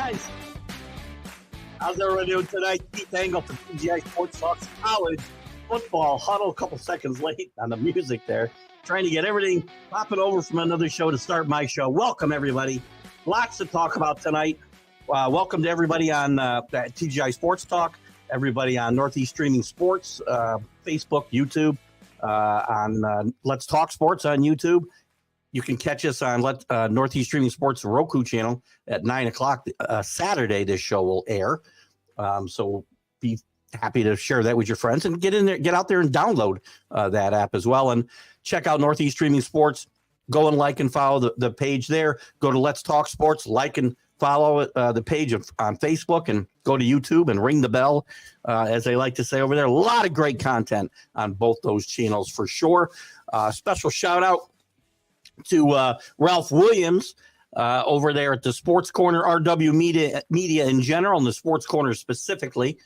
guys. How's everyone doing tonight? Keith Engel from TGI Sports Talks College Football. Huddle a couple seconds late on the music there. Trying to get everything popping over from another show to start my show. Welcome, everybody. Lots to talk about tonight. Welcome to everybody on TGI Sports Talk, everybody on Northeast Streaming Sports, Facebook, YouTube, on Let's Talk Sports on YouTube. You can catch us on Northeast Streaming Sports Roku channel at 9 o'clock Saturday. This show will air. So be happy to share that with your friends and get out there and download that app as well. And check out Northeast Streaming Sports. Go and like and follow the page there. Go to Let's Talk Sports, like and follow the page on Facebook, and go to YouTube and ring the bell, as they like to say over there. A lot of great content on both those channels for sure. Special shout out to Ralph Williams over there at the Sports Corner, RW Media in general, and the Sports Corner specifically.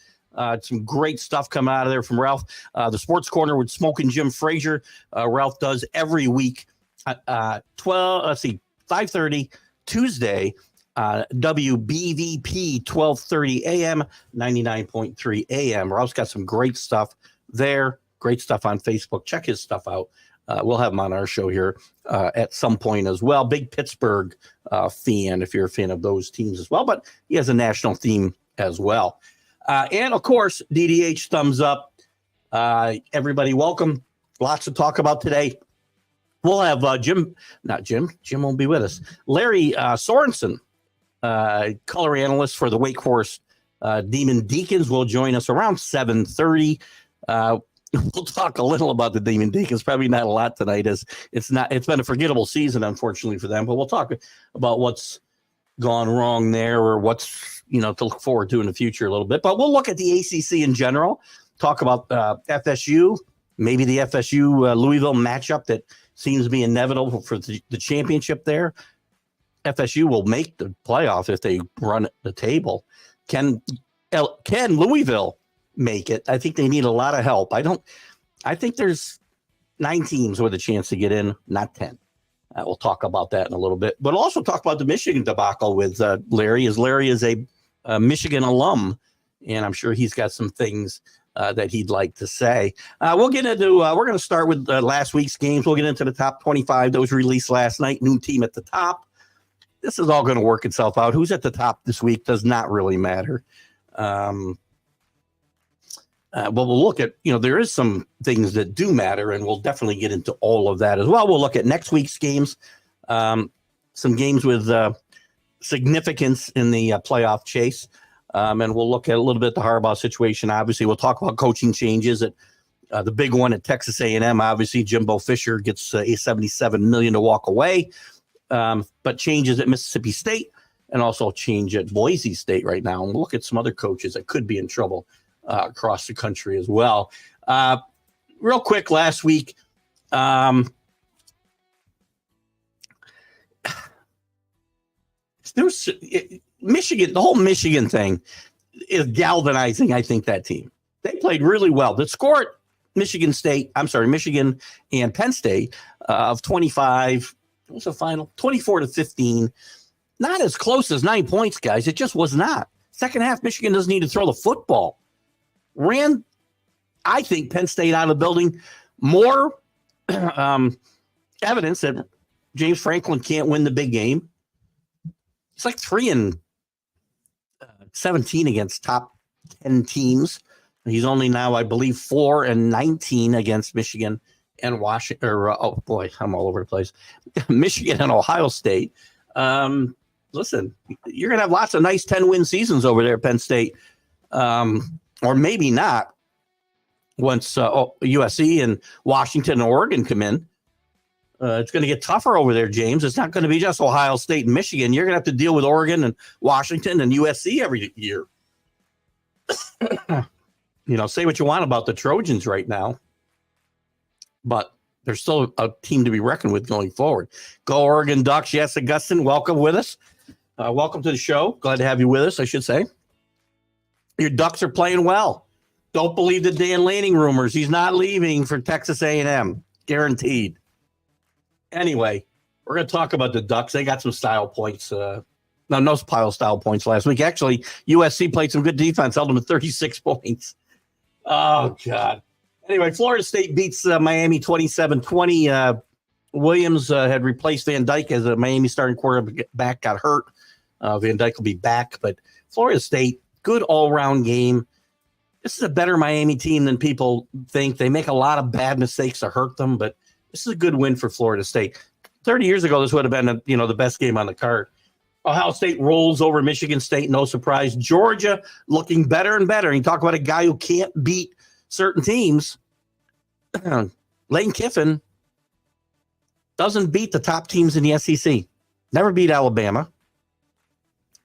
Some great stuff coming out of there from Ralph. The Sports Corner with Smoke and Jim Frazier. Ralph does every week at 5:30 Tuesday. WBVP 12:30 a.m., 99.3 a.m. Ralph's got some great stuff there. Great stuff on Facebook. Check his stuff out. We'll have him on our show here at some point as well. Big Pittsburgh fan, if you're a fan of those teams as well. But he has a national theme as well. And, of course, DDH thumbs up. Everybody, welcome. Lots to talk about today. We'll have Jim won't be with us. Lary Sorensen, color analyst for the Wake Forest Demon Deacons, will join us around 7:30. We'll talk a little about the Demon Deacons. Probably not a lot tonight, as it's been a forgettable season, unfortunately, for them. But we'll talk about what's gone wrong there, or what's to look forward to in the future a little bit. But we'll look at the ACC in general. Talk about FSU, maybe the FSU Louisville matchup that seems to be inevitable for the championship there. FSU will make the playoff if they run the table. Can Louisville make it? I think they need a lot of help. I think there's 9 teams with a chance to get in, not 10. We'll talk about that in a little bit. But also talk about the Michigan debacle with Larry, as Larry is a Michigan alum, and I'm sure he's got some things that he'd like to say. We'll get into, we're going to start with last week's games. We'll get into the top 25. Those released last night, noon team at the top. This is all going to work itself out. Who's at the top this week does not really matter. But we'll look at, there is some things that do matter, and we'll definitely get into all of that as well. We'll look at next week's games, some games with significance in the playoff chase, and we'll look at a little bit the Harbaugh situation. Obviously, we'll talk about coaching changes at the big one at Texas A&M. Obviously, Jimbo Fisher gets a $77 million to walk away, but changes at Mississippi State and also change at Boise State right now. And we'll look at some other coaches that could be in trouble across the country as well. Real quick, last week, Michigan, the whole Michigan thing is galvanizing, I think, that team. They played really well. The score at Michigan and Penn State of 25, what was the final? 24-15. Not as close as 9 points, guys. It just was not. Second half, Michigan doesn't need to throw the football. Ran, I think, Penn State out of the building. More evidence that James Franklin can't win the big game. It's like 3-17 against top 10 teams. He's only now, I believe, 4-19 against Michigan and Washington. Oh boy, I'm all over the place. Michigan and Ohio State. Listen, you're gonna have lots of nice 10-win seasons over there at Penn State. Or maybe not once USC and Washington and Oregon come in. It's going to get tougher over there, James. It's not going to be just Ohio State and Michigan. You're going to have to deal with Oregon and Washington and USC every year. Say what you want about the Trojans right now, but they're still a team to be reckoned with going forward. Go Oregon Ducks. Yes, Augustin, welcome with us. Welcome to the show. Glad to have you with us, I should say. Your Ducks are playing well. Don't believe the Dan Lanning rumors. He's not leaving for Texas A&M. Guaranteed. Anyway, we're going to talk about the Ducks. They got some style points No pile style points last week. Actually, USC played some good defense, held them to 36 points. Oh, God. Anyway, Florida State beats Miami 27-20. Williams had replaced Van Dyke as a Miami starting quarterback, got hurt. Van Dyke will be back, but Florida State, good all-around game. This is a better Miami team than people think. They make a lot of bad mistakes to hurt them, but this is a good win for Florida State. 30 years ago, this would have been the best game on the card. Ohio State rolls over Michigan State, no surprise. Georgia looking better and better. And you talk about a guy who can't beat certain teams. Lane Kiffin doesn't beat the top teams in the SEC. Never beat Alabama.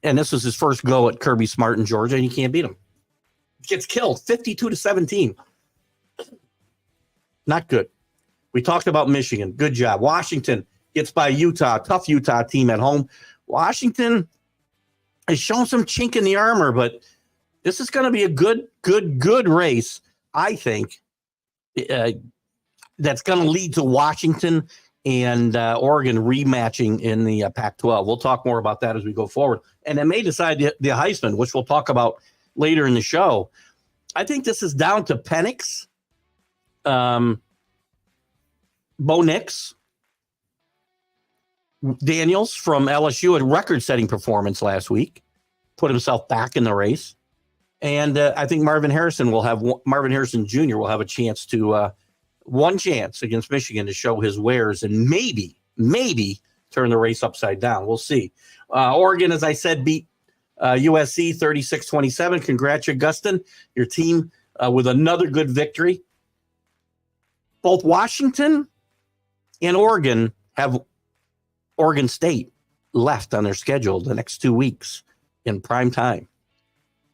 And this was his first go at Kirby Smart in Georgia, and you can't beat him. Gets killed 52-17. Not good. We talked about Michigan. Good job. Washington gets by Utah. Tough Utah team at home. Washington has shown some chink in the armor, but this is going to be a good race, I think, that's going to lead to Washington and Oregon rematching in the Pac-12. We'll talk more about that as we go forward. And it may decide the Heisman, which we'll talk about later in the show. I think this is down to Penix, Bo Nix, Daniels from LSU, a record-setting performance last week, put himself back in the race. And I think Marvin Harrison Jr. will have a chance to one chance against Michigan to show his wares and maybe turn the race upside down. We'll see. Oregon, as I said, beat USC 36-27. Congrats, Augustin, your team with another good victory. Both Washington and Oregon have Oregon State left on their schedule the next 2 weeks in prime time.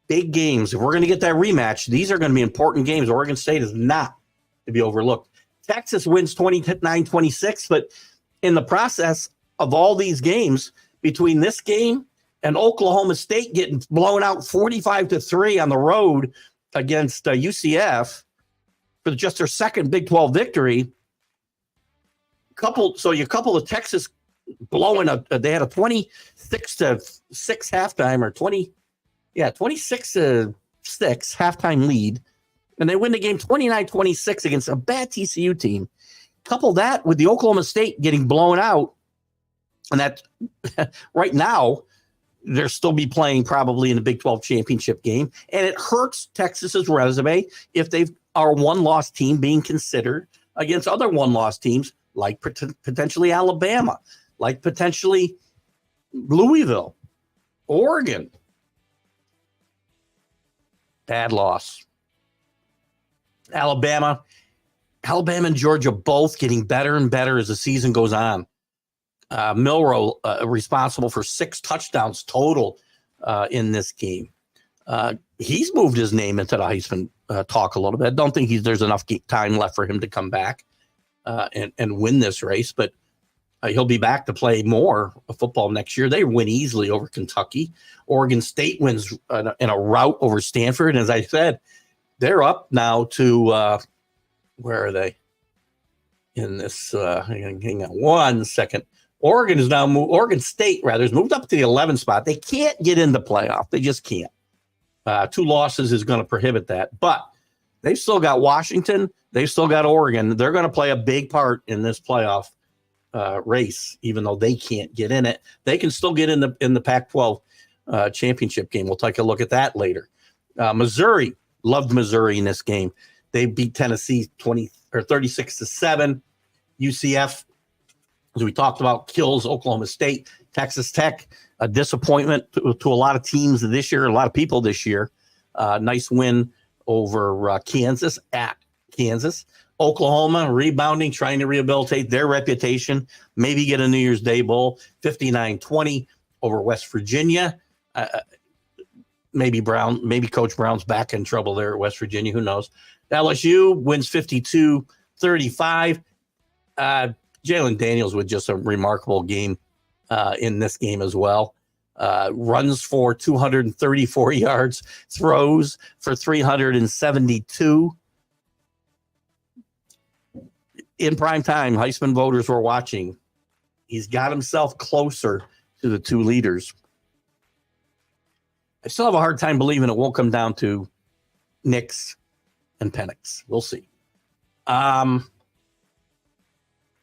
Big games. If we're going to get that rematch, these are going to be important games. Oregon State is not to be overlooked. Texas wins 29-26, but in the process of all these games, between this game and Oklahoma State getting blown out 45-3 on the road against UCF for just their second Big 12 victory, you couple the Texas blowing they had a 26-6 halftime, or 26-6 halftime lead, and they win the game 29-26 against a bad TCU team. Couple that with the Oklahoma State getting blown out, and that right now they'll still be playing probably in the Big 12 championship game, and it hurts Texas's resume if they are a one-loss team being considered against other one-loss teams like potentially Alabama, like potentially Louisville, Oregon. Bad loss. Alabama and Georgia both getting better and better as the season goes on. Milroe responsible for 6 touchdowns total in this game. He's moved his name into the Heisman talk a little bit. I don't think there's enough time left for him to come back and win this race, but he'll be back to play more football next year. They win easily over Kentucky. Oregon State wins in a rout over Stanford. And as I said, they're up now to where are they in this? Hang on 1 second. Oregon State rather has moved up to the 11th spot. They can't get in the playoff. They just can't. 2 losses is going to prohibit that. But they've still got Washington. They've still got Oregon. They're going to play a big part in this playoff race, even though they can't get in it. They can still get in the Pac-12 championship game. We'll take a look at that later. Missouri, loved Missouri in this game. They beat Tennessee 36-7. UCF, as we talked about, kills Oklahoma State. Texas Tech, a disappointment to a lot of teams this year, a lot of people this year. Nice win over Kansas at Kansas. Oklahoma rebounding, trying to rehabilitate their reputation, maybe get a New Year's Day bowl, 59-20 over West Virginia. Maybe Coach Brown's back in trouble there at West Virginia. Who knows? LSU wins 52-35. Jalen Daniels with just a remarkable game in this game as well. Runs for 234 yards, throws for 372. In prime time, Heisman voters were watching. He's got himself closer to the 2 leaders. I still have a hard time believing it won't come down to Nix and Penix. We'll see.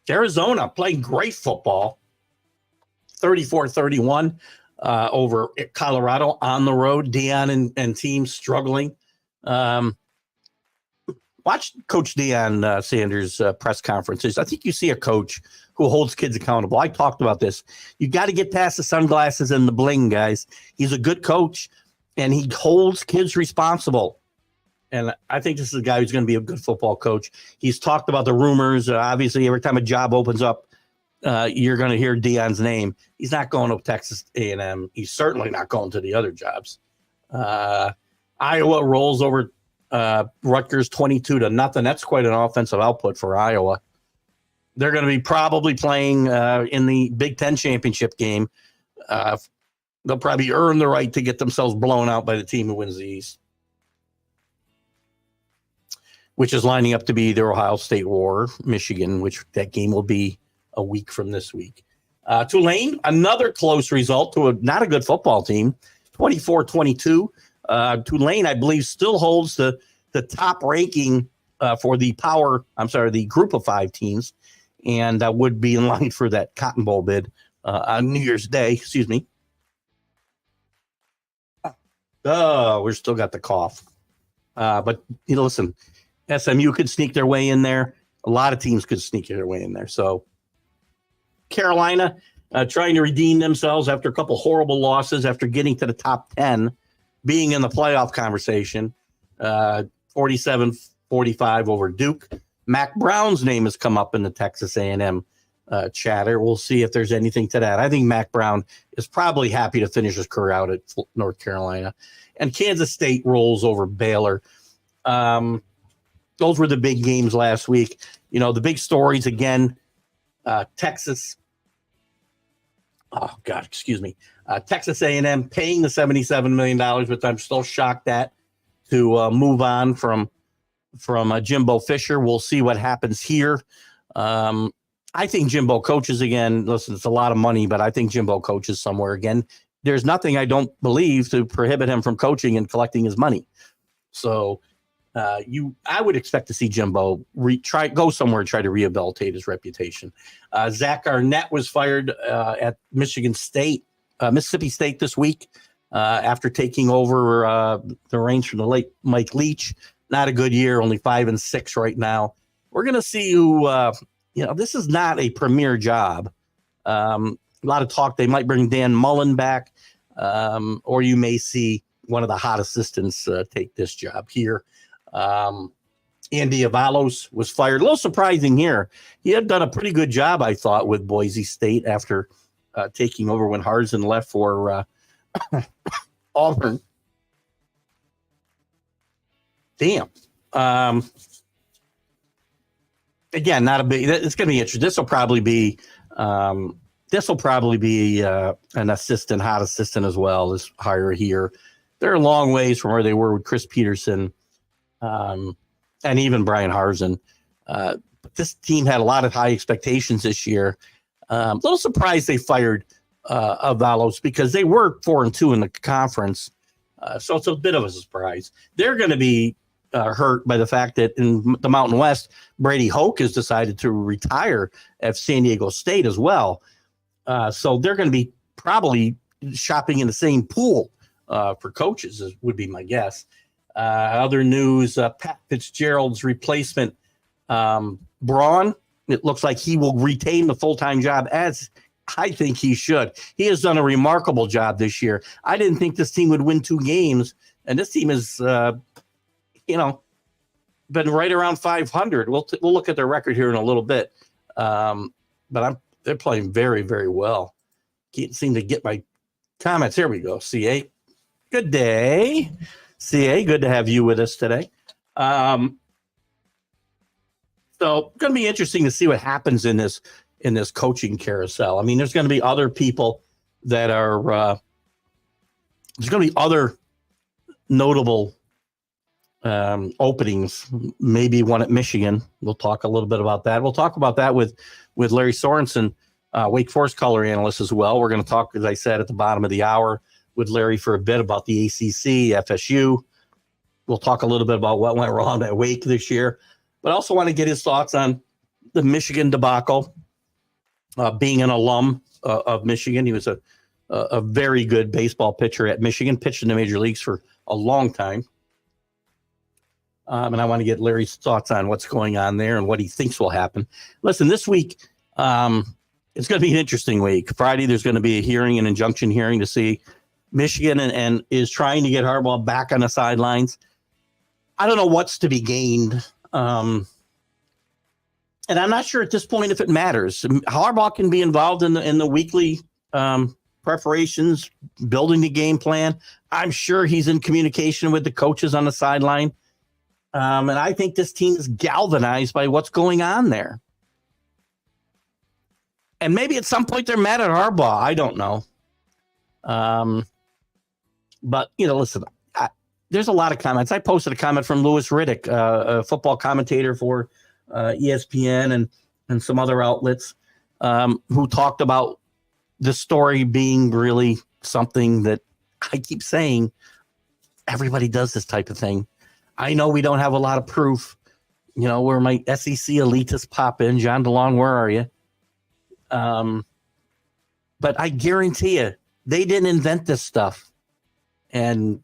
Arizona playing great football, 34-31 over Colorado on the road. Deion and team struggling. Watch Coach Deion Sanders' press conferences. I think you see a coach who holds kids accountable. I talked about this. You got to get past the sunglasses and the bling, guys. He's a good coach, and he holds kids responsible. And I think this is a guy who's going to be a good football coach. He's talked about the rumors. Obviously, every time a job opens up, you're going to hear Deion's name. He's not going to Texas A&M. He's certainly not going to the other jobs. Iowa rolls over Rutgers 22-0. That's quite an offensive output for Iowa. They're going to be probably playing in the Big Ten championship game. They'll probably earn the right to get themselves blown out by the team who wins the East, which is lining up to be the Ohio State or Michigan, which that game will be a week from this week. Tulane, another close result to not a good football team, 24-22. Tulane, I believe, still holds the top ranking for the group of 5 teams, and would be in line for that Cotton Bowl bid on New Year's Day. Excuse me. Oh, we're still got the cough. But listen, SMU could sneak their way in there. A lot of teams could sneak their way in there. So Carolina trying to redeem themselves after a couple horrible losses, after getting to the top 10, being in the playoff conversation, 47-45 over Duke. Mac Brown's name has come up in the Texas A&M chatter. We'll see if there's anything to that. I think Mac Brown is probably happy to finish his career out at North Carolina. And Kansas State rolls over Baylor. Those were the big games last week. The big stories again, Texas. Oh, God, excuse me. Texas A&M paying the $77 million, which I'm still shocked at, to move on from Jimbo Fisher. We'll see what happens here. I think Jimbo coaches again. Listen, it's a lot of money, but I think Jimbo coaches somewhere again. There's nothing I don't believe to prohibit him from coaching and collecting his money. So I would expect to see Jimbo go somewhere and try to rehabilitate his reputation. Zach Arnett was fired at Mississippi State this week after taking over the reins from the late Mike Leach. Not a good year, only 5-6 right now. We're going to see who, this is not a premier job. A lot of talk. They might bring Dan Mullen back, or you may see one of the hot assistants take this job here. Andy Avalos was fired. A little surprising here. He had done a pretty good job, I thought, with Boise State after taking over when Harsin left for Auburn. Damn. Again, not a big. It's going to be interesting. This will probably be an assistant, hot assistant as well. This hire here. They're a long ways from where they were with Chris Peterson. And even Brian Harsin. But this team had a lot of high expectations this year. A little surprised they fired Avalos because they were 4-2 in the conference. So it's a bit of a surprise. They're going to be hurt by the fact that in the Mountain West, Brady Hoke has decided to retire at San Diego State as well. So they're going to be probably shopping in the same pool for coaches, would be my guess. Other news, Pat Fitzgerald's replacement, Braun, it looks like he will retain the full-time job, as I think he should. He has done a remarkable job this year. I didn't think this team would win 2 games, and this team has, been right around 500. We'll look at their record here in a little bit, but they're playing very, very well. Can't seem to get my comments. Here we go, CA. Good day. CA, good to have you with us today. So going to be interesting to see what happens in this coaching carousel. I mean, there's going to be other people that are there's going to be other notable openings, maybe one at Michigan. We'll talk a little bit about that. We'll talk about that with Lary Sorensen, Wake Forest color analyst as well. We're going to talk, as I said, at the bottom of the hour with Larry for a bit about the ACC, FSU. We'll talk a little bit about what went wrong at Wake this year, but I also want to get his thoughts on the Michigan debacle. Being an alum of Michigan, he was a very good baseball pitcher at Michigan, pitched in the major leagues for a long time. And I want to get Larry's thoughts on what's going on there and what he thinks will happen. Listen, this week, it's going to be an interesting week. Friday, there's going to be a hearing, an injunction hearing to see Michigan and is trying to get Harbaugh back on the sidelines. I don't know what's to be gained. And I'm not sure at this point if it matters. Harbaugh can be involved in the weekly preparations, building the game plan. I'm sure he's in communication with the coaches on the sideline. And I think this team is galvanized by what's going on there. And maybe at some point they're mad at Harbaugh. I don't know. But, listen, there's a lot of comments. I posted a comment from Louis Riddick, a football commentator for ESPN and some other outlets, who talked about the story being really something that I keep saying everybody does this type of thing. I know we don't have a lot of proof, where my SEC elitists pop in. John DeLong, where are you? But I guarantee you, they didn't invent this stuff. And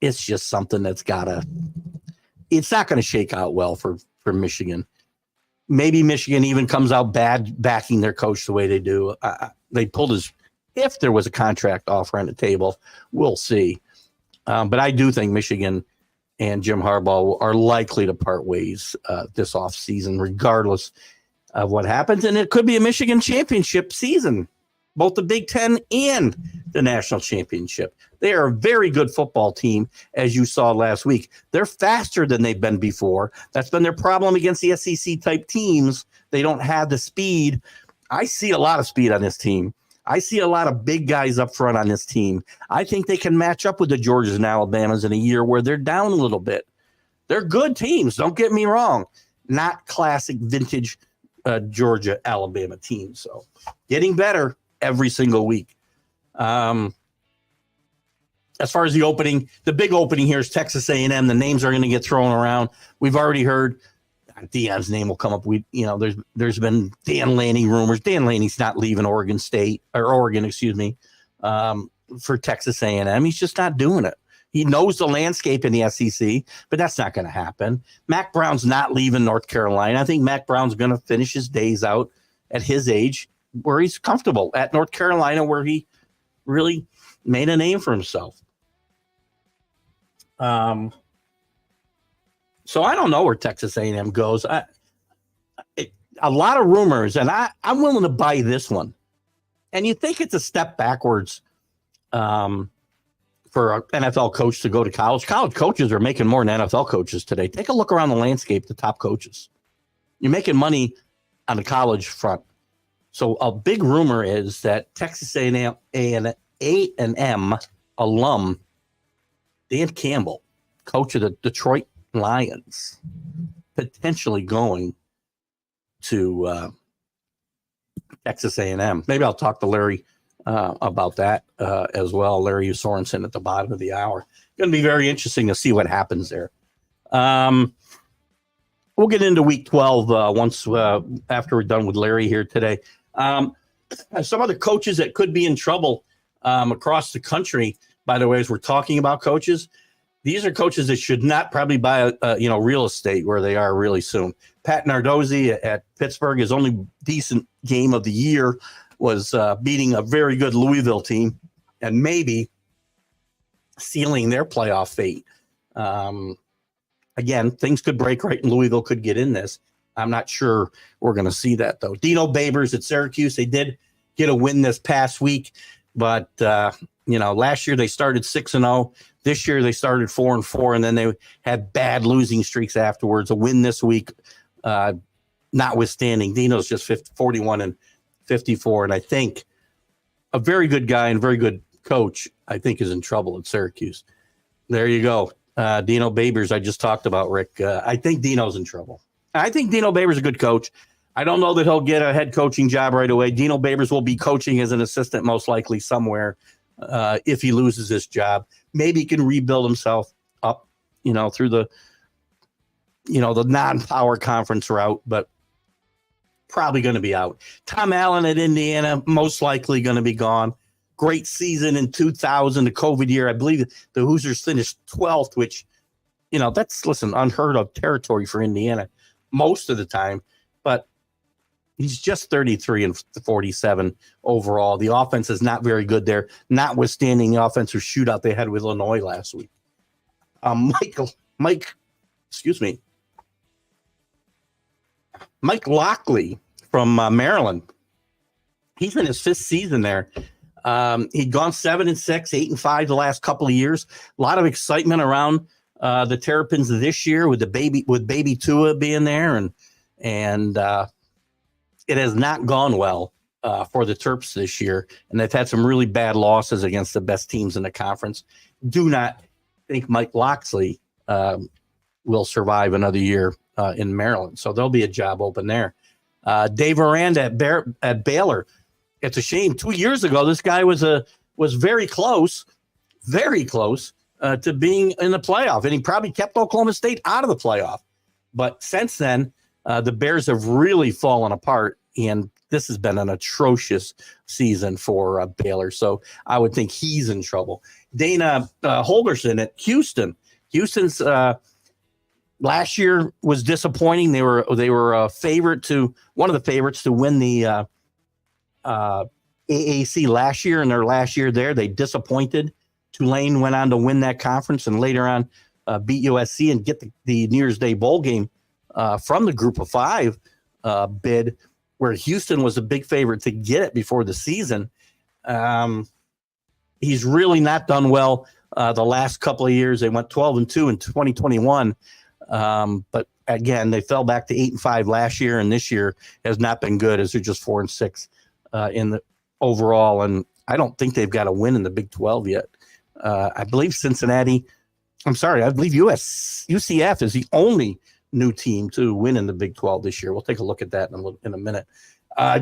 it's just something that's it's not going to shake out well for Michigan. Maybe Michigan even comes out bad backing their coach the way they do. They pulled if there was a contract offer on the table, we'll see. But I do think Michigan and Jim Harbaugh are likely to part ways this offseason, regardless of what happens. And it could be a Michigan championship season, both the Big Ten and the national championship. They are a very good football team, as you saw last week. They're faster than they've been before. That's been their problem against the SEC-type teams. They don't have the speed. I see a lot of speed on this team. I see a lot of big guys up front on this team. I think they can match up with the Georgias and Alabamas in a year where they're down a little bit. They're good teams, don't get me wrong. Not classic vintage Georgia, Alabama teams. So getting better every single week. As far as the big opening here is Texas A&M. The names are going to get thrown around. We've already heard Deion's name will come up. There's been Dan Lanning rumors. Dan Lanning's not leaving Oregon, for Texas A&M. He's just not doing it. He knows the landscape in the SEC, but that's not going to happen. Mac Brown's not leaving North Carolina. I think Mac Brown's going to finish his days out at his age where he's comfortable at North Carolina, where he really made a name for himself. So I don't know where Texas A&M goes. A lot of rumors, and I'm willing to buy this one. And you think it's a step backwards for an NFL coach to go to college. College coaches are making more than NFL coaches today. Take a look around the landscape, the top coaches. You're making money on the college front. So a big rumor is that Texas A&M alum Dan Campbell, coach of the Detroit Lions, potentially going to Texas A&M. Maybe I'll talk to Larry about that as well. Lary Sorensen at the bottom of the hour. Going to be very interesting to see what happens there. We'll get into week 12 once after we're done with Larry here today. Some other coaches that could be in trouble across the country, by the way, as we're talking about coaches, these are coaches that should not probably buy real estate where they are really soon. Pat Nardozzi at Pittsburgh, his only decent game of the year was beating a very good Louisville team and maybe sealing their playoff fate. Again, things could break right and Louisville could get in this. I'm not sure we're going to see that, though. Dino Babers at Syracuse, they did get a win this past week, but last year they started 6-0. This year they started 4-4, and then they had bad losing streaks afterwards. A win this week, notwithstanding. Dino's just 41-54, and I think a very good guy and very good coach, I think, is in trouble at Syracuse. There you go. Dino Babers, I just talked about, Rick. I think Dino's in trouble. I think Dino Babers is a good coach. I don't know that he'll get a head coaching job right away. Dino Babers will be coaching as an assistant most likely somewhere if he loses this job. Maybe he can rebuild himself up, through the non-power conference route, but probably going to be out. Tom Allen at Indiana, most likely going to be gone. Great season in 2000, the COVID year. I believe the Hoosiers finished 12th, which, that's, unheard of territory for Indiana most of the time. But he's just 33 and 47 overall. The offense is not very good there, notwithstanding the offensive shootout they had with Illinois last week. Mike Lockley from Maryland. He's in his 5th season there. He'd gone 7-6, 8-5 the last couple of years. A lot of excitement around the Terrapins this year with baby Tua being there, and it has not gone well for the Terps this year, and they've had some really bad losses against the best teams in the conference. Do not think Mike Locksley will survive another year in Maryland, so there'll be a job open there. Dave Aranda at Baylor. It's a shame. 2 years ago, this guy was very close to being in the playoff, and he probably kept Oklahoma State out of the playoff. But since then, the Bears have really fallen apart, and this has been an atrocious season for Baylor. So I would think he's in trouble. Dana Holgerson at Houston. Houston's last year was disappointing. They were one of the favorites to win the AAC last year. In their last year there, they disappointed. Tulane went on to win that conference and later on beat USC and get the New Year's Day bowl game from the Group of 5 bid, where Houston was a big favorite to get it before the season. He's really not done well the last couple of years. They went 12-2 in 2021. But again, they fell back to 8-5 last year, and this year has not been good as they're just 4-6 in the overall. And I don't think they've got a win in the Big 12 yet. I believe UCF is the only new team to win in the Big 12 this year. We'll take a look at that in a minute.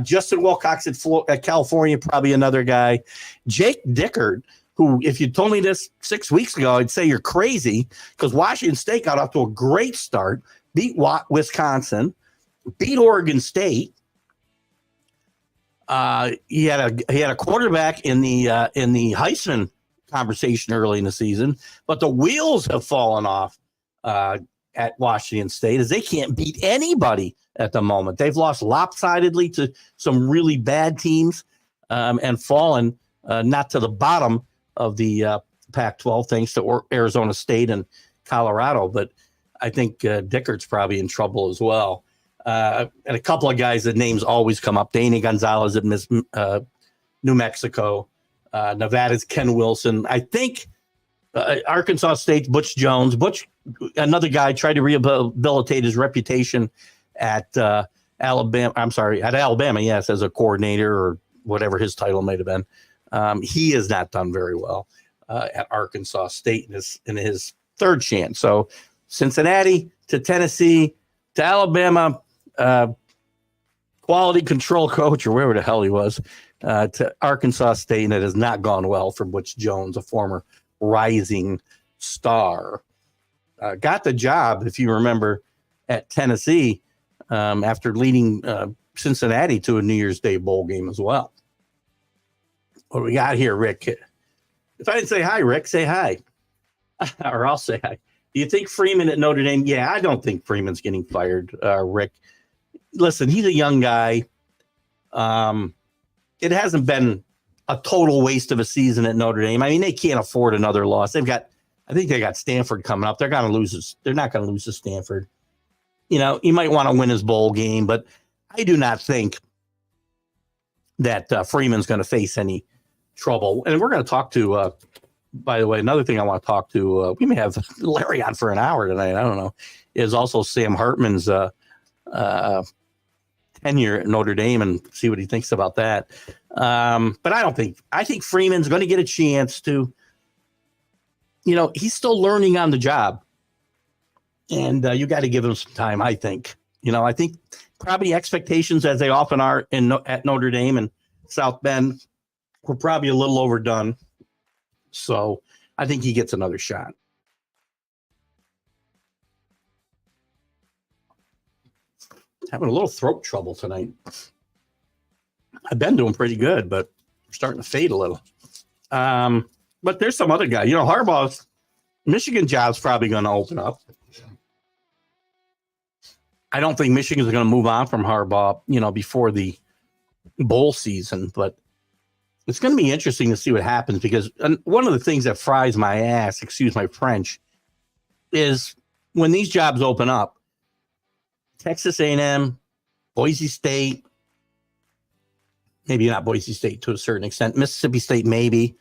Justin Wilcox at California, probably another guy. Jake Dickert, who, if you told me this 6 weeks ago, I'd say you're crazy, because Washington State got off to a great start, beat Wisconsin, beat Oregon State. He had a quarterback in the Heisman conversation early in the season, but the wheels have fallen off at Washington State as they can't beat anybody at the moment. They've lost lopsidedly to some really bad teams and fallen not to the bottom of the Pac-12 thanks to Arizona State and Colorado, but I think Dickert's probably in trouble as well. And a couple of guys that names always come up. Danny Gonzalez at New Mexico. Nevada's Ken Wilson. I think Arkansas State's Butch Jones. Another guy, tried to rehabilitate his reputation at Alabama. At Alabama, yes, as a coordinator or whatever his title might have been. He has not done very well at Arkansas State in his third chance. So Cincinnati to Tennessee to Alabama, quality control coach or wherever the hell he was, to Arkansas State, and it has not gone well for Butch Jones, a former rising star. Got the job, if you remember, at Tennessee after leading Cincinnati to a New Year's Day bowl game as well. What do we got here, Rick? If I didn't say hi, Rick, say hi. Or I'll say hi. Do you think Freeman at Notre Dame? Yeah, I don't think Freeman's getting fired, Rick. Listen, he's a young guy. It hasn't been a total waste of a season at Notre Dame. I mean, they can't afford another loss. I think they got Stanford coming up. They're not going to lose to Stanford. He might want to win his bowl game, but I do not think that Freeman's going to face any trouble. And we're going to talk to, by the way, another thing I want to talk to, we may have Larry on for an hour tonight, I don't know, is also Sam Hartman's tenure at Notre Dame and see what he thinks about that. But I think Freeman's going to get a chance to, he's still learning on the job. And you got to give him some time, I think. I think probably expectations, as they often are at Notre Dame and South Bend, were probably a little overdone. So I think he gets another shot. Having a little throat trouble tonight. I've been doing pretty good, but I'm starting to fade a little. But there's some other guy. Harbaugh's Michigan job's probably going to open up. I don't think Michigan's going to move on from Harbaugh, before the bowl season, but it's going to be interesting to see what happens, because one of the things that fries my ass, excuse my French, is when these jobs open up, Texas A&M, Boise State, maybe not Boise State to a certain extent, Mississippi State maybe,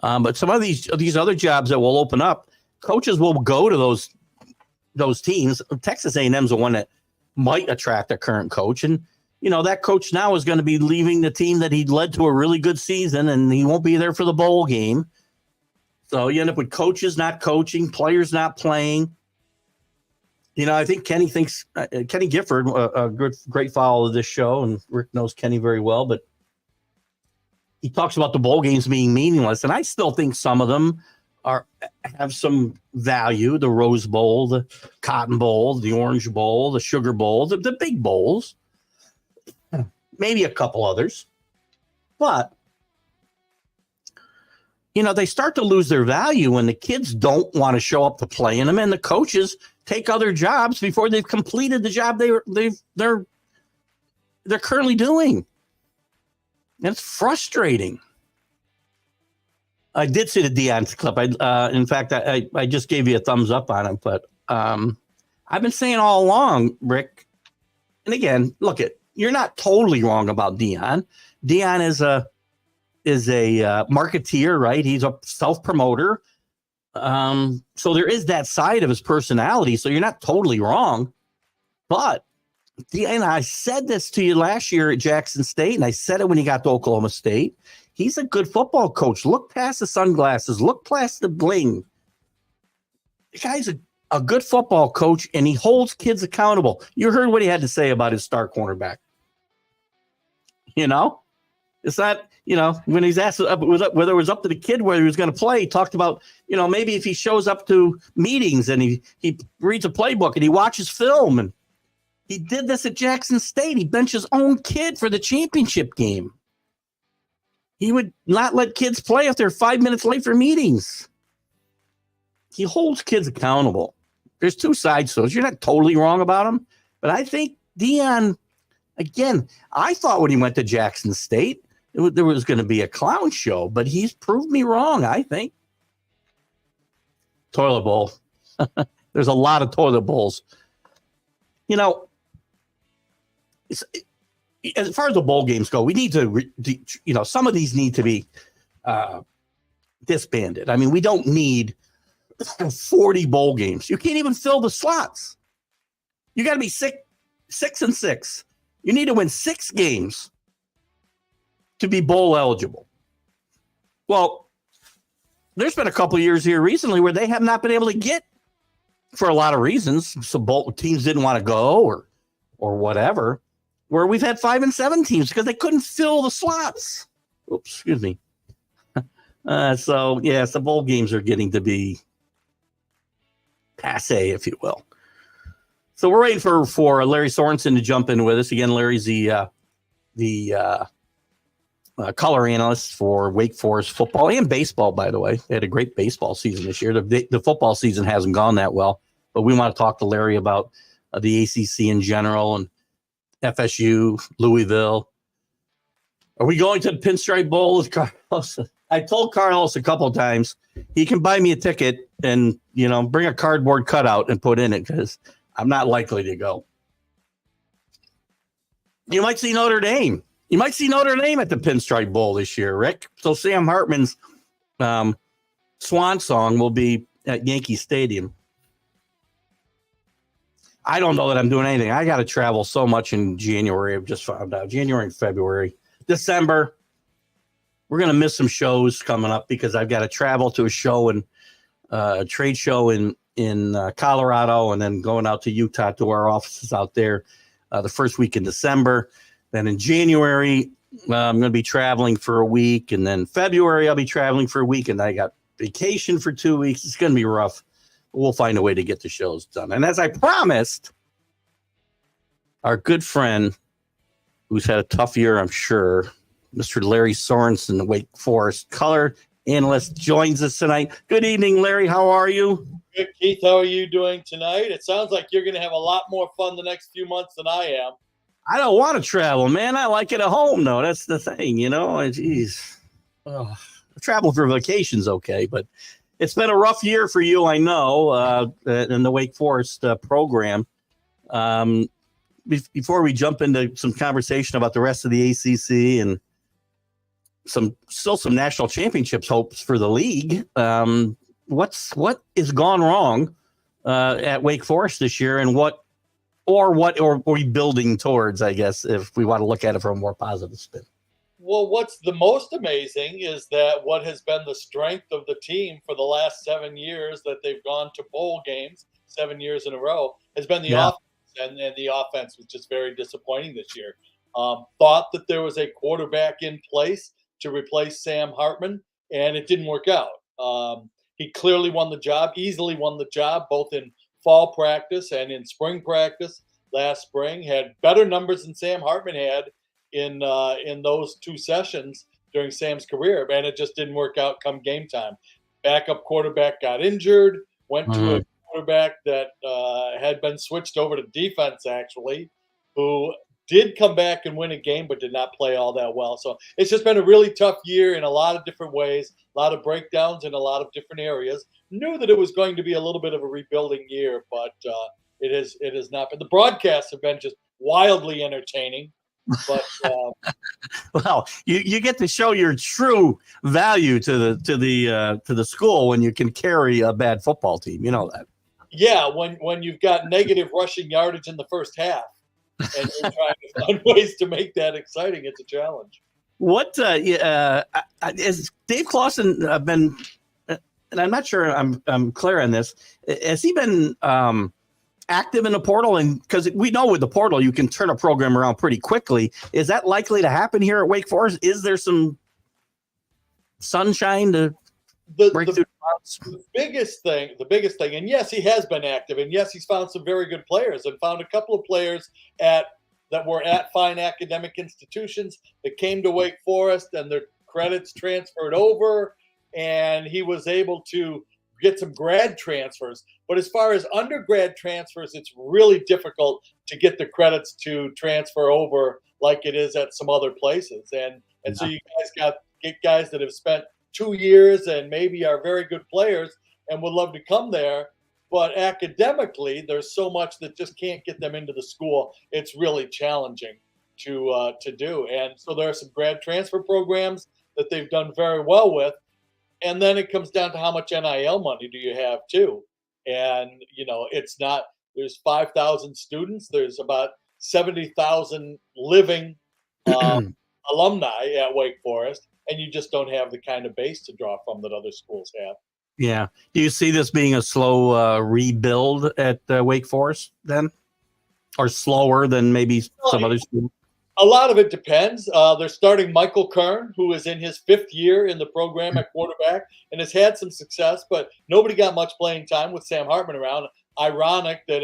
but some of these other jobs that will open up, coaches will go to those teams. Texas A&M's the one that might attract a current coach, and that coach now is going to be leaving the team that he led to a really good season, and he won't be there for the bowl game. So you end up with coaches not coaching, players not playing. I think Kenny Gifford, a great follower of this show, and Rick knows Kenny very well, but he talks about the bowl games being meaningless, and I still think some of them have some value. The Rose Bowl, the Cotton Bowl, the Orange Bowl, the Sugar Bowl, the big bowls. Maybe a couple others. But, they start to lose their value when the kids don't want to show up to play in them, and the coaches take other jobs before they've completed the job they're currently doing. And it's frustrating. I did see the Deion clip. In fact, I just gave you a thumbs up on it, but I've been saying all along, Rick, and again, you're not totally wrong about Deion. Deion is a marketeer, right? He's a self-promoter. So there is that side of his personality. So you're not totally wrong. But and I said this to you last year at Jackson State, and I said it when he got to Oklahoma State. He's a good football coach. Look past the sunglasses. Look past the bling. The guy's a good football coach, and he holds kids accountable. You heard what he had to say about his star cornerback. It's not, when he's asked whether it was up to the kid whether he was going to play, he talked about, maybe if he shows up to meetings and he reads a playbook and he watches film. And he did this at Jackson State. He benched his own kid for the championship game. He would not let kids play if they're 5 minutes late for meetings. He holds kids accountable. There's two sides to it. You're not totally wrong about him, but I think Deion, again, I thought when he went to Jackson State, there was going to be a clown show, but he's proved me wrong, I think. Toilet bowl. There's a lot of toilet bowls. As far as the bowl games go, we need to, some of these need to be disbanded. I mean, we don't need 40 bowl games. You can't even fill the slots. You got to be 6-6. You need to win 6 games to be bowl eligible. Well, there's been a couple of years here recently where they have not been able to get, for a lot of reasons. So bowl teams didn't want to go or whatever, where we've had 5 and 7 teams because they couldn't fill the slots. Oops, excuse me. So yes, the bowl games are getting to be passe, if you will. So we're waiting for Lary Sorensen to jump in with us again. Lary's the color analyst for Wake Forest football and baseball. By the way, they had a great baseball season this year. The football season hasn't gone that well, but we want to talk to Lary about the ACC in general and FSU, Louisville. Are we going to the Pinstripe Bowl with Carlos? I told Carlos a couple of times he can buy me a ticket and, bring a cardboard cutout and put in it because I'm not likely to go. You might see Notre Dame. You might see Notre Dame at the Pinstripe Bowl this year, Rick. So Sam Hartman's swan song will be at Yankee Stadium. I don't know that I'm doing anything. I got to travel so much in January. I've just found out. January and February. December, we're going to miss some shows coming up because I've got to travel to a show and a trade show in Colorado, and then going out to Utah to our offices out there the first week in December. Then in January, I'm going to be traveling for a week, and then February I'll be traveling for a week, and I got vacation for 2 weeks. It's going to be rough. We'll find a way to get the shows done. And as I promised, our good friend, who's had a tough year, I'm sure, Mr. Lary Sorensen, Wake Forest color analyst, joins us tonight. Good evening, Larry. How are you? Good, Keith. How are you doing tonight? It sounds like you're going to have a lot more fun the next few months than I am. I don't want to travel, man. I like it at home, though. That's the thing, you know. Geez. Travel for vacation's okay, but it's been a rough year for you, I know, in the Wake Forest program. Before we jump into some conversation about the rest of the ACC and some national championships hopes for the league, what has gone wrong at Wake Forest this year, and what are we building towards, I guess, if we want to look at it from a more positive spin? Well, what's the most amazing is that what has been the strength of the team for the last 7 years that they've gone to bowl games 7 years in a row has been the offense, and the offense was just very disappointing this year. Thought that there was a quarterback in place to replace Sam Hartman, and it didn't work out. He clearly won the job, easily won the job, both in fall practice and in spring practice last spring. Had better numbers than Sam Hartman had in those 2 sessions during Sam's career, and it just didn't work out come game time. Backup quarterback got injured, went to a quarterback that had been switched over to defense, actually, who did come back and win a game but did not play all that well. So it's just been a really tough year in a lot of different ways, a lot of breakdowns in a lot of different areas. Knew that it was going to be a little bit of a rebuilding year, but it has not been. The broadcasts have been just wildly entertaining. But well, you get to show your true value to the school when you can carry a bad football team. You know that. Yeah, when you've got negative rushing yardage in the first half, and you're trying to find ways to make that exciting, it's a challenge. What is Dave Clawson been? And I'm not sure I'm clear on this. Has he been active in the portal? And because we know with the portal you can turn a program around pretty quickly. Is that likely to happen here at Wake Forest? Is there some sunshine to break through the biggest thing, and yes, he has been active, and yes, he's found some very good players, and found a couple of players that were at fine academic institutions that came to Wake Forest and their credits transferred over, and he was able to get some grad transfers. But as far as undergrad transfers, it's really difficult to get the credits to transfer over like it is at some other places. And so you guys get guys that have spent 2 years and maybe are very good players and would love to come there. But academically, there's so much that just can't get them into the school. It's really challenging to do. And so there are some grad transfer programs that they've done very well with. And then it comes down to how much NIL money do you have too. And, it's not, there's 5,000 students. There's about 70,000 living alumni at Wake Forest. And you just don't have the kind of base to draw from that other schools have. Yeah. Do you see this being a slow rebuild at Wake Forest then? Or slower than maybe some other schools? A lot of it depends. They're starting Michael Kern, who is in his 5th year in the program at quarterback and has had some success, but nobody got much playing time with Sam Hartman around. Ironic that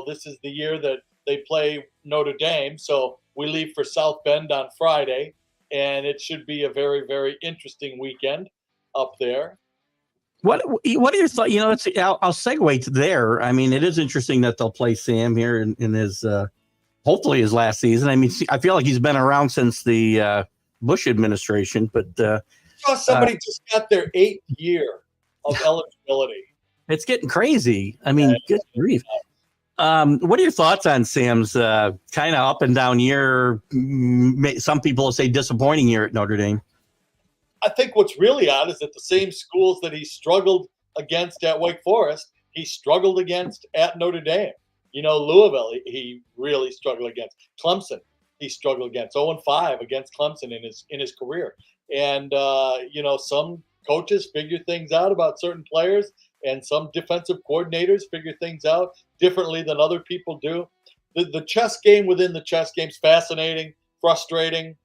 this is the year that they play Notre Dame. So we leave for South Bend on Friday, and it should be a very, very interesting weekend up there. What are your thoughts? I'll segue to there. I mean, it is interesting that they'll play Sam here in his hopefully his last season. I mean, I feel like he's been around since the Bush administration, but somebody just got their 8th year of eligibility. It's getting crazy. I mean, good grief. What are your thoughts on Sam's kind of up and down year? Some people say disappointing year at Notre Dame. I think what's really odd is that the same schools that he struggled against at Wake Forest, he struggled against at Notre Dame. Louisville, he really struggled against. Clemson, he struggled against. 0-5 against Clemson in his career. And, some coaches figure things out about certain players, and some defensive coordinators figure things out differently than other people do. The chess game within the chess game is fascinating, frustrating,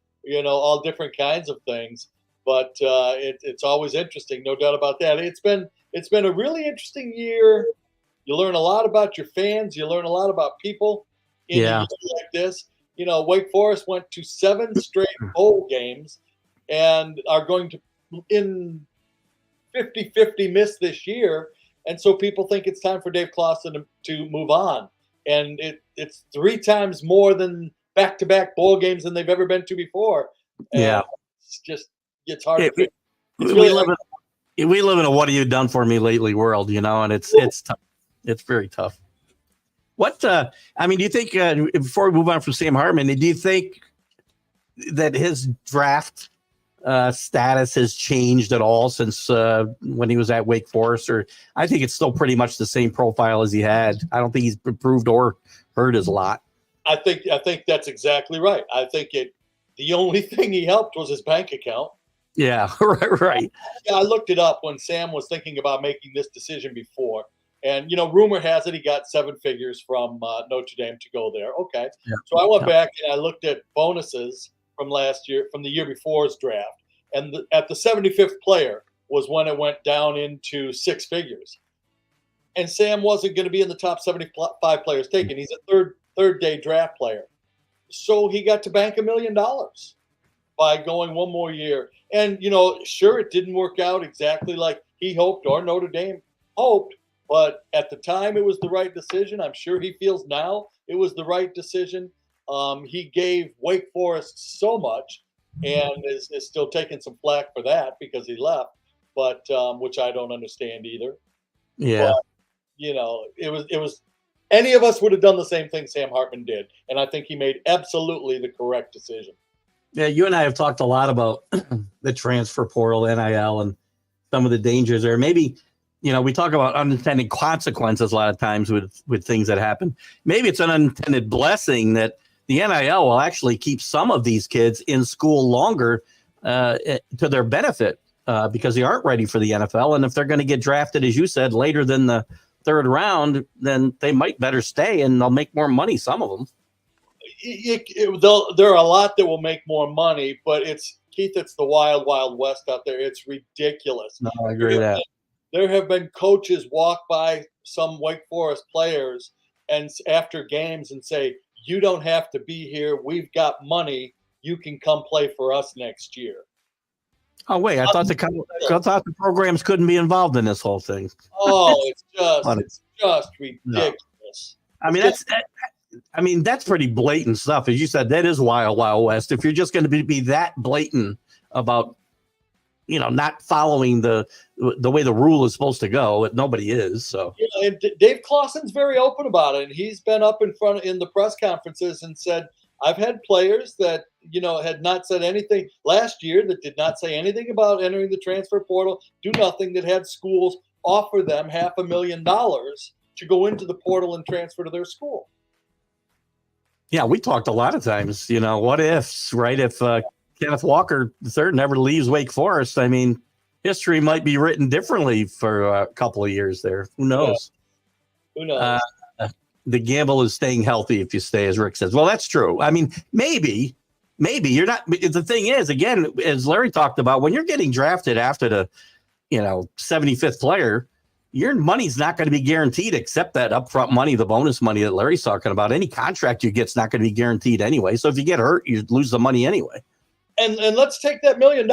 all different kinds of things. but it's always interesting, no doubt about that. It's been a really interesting year. You learn a lot about your fans. You learn a lot about people in a year like this. Wake Forest went to 7 straight bowl games and are going to in 50-50 miss this year. And so people think it's time for Dave Clawson to move on. And it's 3 times more than back-to-back bowl games than they've ever been to before. And it's hard to figure. We live in a what have you done for me lately world, and it's tough. It's very tough. What do you think, before we move on from Sam Hartman, do you think that his draft status has changed at all since when he was at Wake Forest? Or I think it's still pretty much the same profile as he had. I don't think he's improved or hurt his lot. I think that's exactly right. I think the only thing he helped was his bank account. Yeah, right. Yeah, I looked it up when Sam was thinking about making this decision before. And, rumor has it he got 7 figures from Notre Dame to go there. Okay. Yeah. So I went back and I looked at bonuses from last year, from the year before's draft. And at the 75th player was when it went down into 6 figures. And Sam wasn't going to be in the top 75 players taken. He's a third day draft player. So he got to bank $1 million by going one more year. And, sure, it didn't work out exactly like he hoped or Notre Dame hoped. But at the time, it was the right decision. I'm sure he feels now it was the right decision. He gave Wake Forest so much and is still taking some flack for that because he left, but which I don't understand either. Yeah. But, it was any of us would have done the same thing Sam Hartman did. And I think he made absolutely the correct decision. Yeah, you and I have talked a lot about the transfer portal, NIL, and some of the dangers there. Maybe – we talk about unintended consequences a lot of times with things that happen. Maybe it's an unintended blessing that the NIL will actually keep some of these kids in school longer to their benefit because they aren't ready for the NFL. And if they're going to get drafted, as you said, later than the 3rd round, then they might better stay and they'll make more money, some of them. There are a lot that will make more money, but it's the wild, wild west out there. It's ridiculous. No, I agree with that. There have been coaches walk by some Wake Forest players and after games and say, "You don't have to be here. We've got money. You can come play for us next year." Oh wait, I thought the programs couldn't be involved in this whole thing. Oh, it's just ridiculous. No. That's pretty blatant stuff. As you said, that is wild, wild west. If you're just going to be that blatant about not following the way the rule is supposed to go, nobody is. So and Dave Clawson's very open about it, and he's been up in the press conferences and said, "I've had players that had not said anything last year that did not say anything about entering the transfer portal, do nothing, that had schools offer them $500,000 to go into the portal and transfer to their school." Yeah, we talked a lot of times. What ifs, right? If Kenneth Walker III never leaves Wake Forest, history might be written differently for a couple of years there. Who knows? Yeah. Who knows? The gamble is staying healthy if you stay, as Rick says. Well, that's true. Maybe you're not. The thing is, again, as Larry talked about, when you're getting drafted after the, 75th player, your money's not going to be guaranteed except that upfront money, the bonus money that Larry's talking about. Any contract you get's not going to be guaranteed anyway. So if you get hurt, you lose the money anyway. And let's take that $1 million.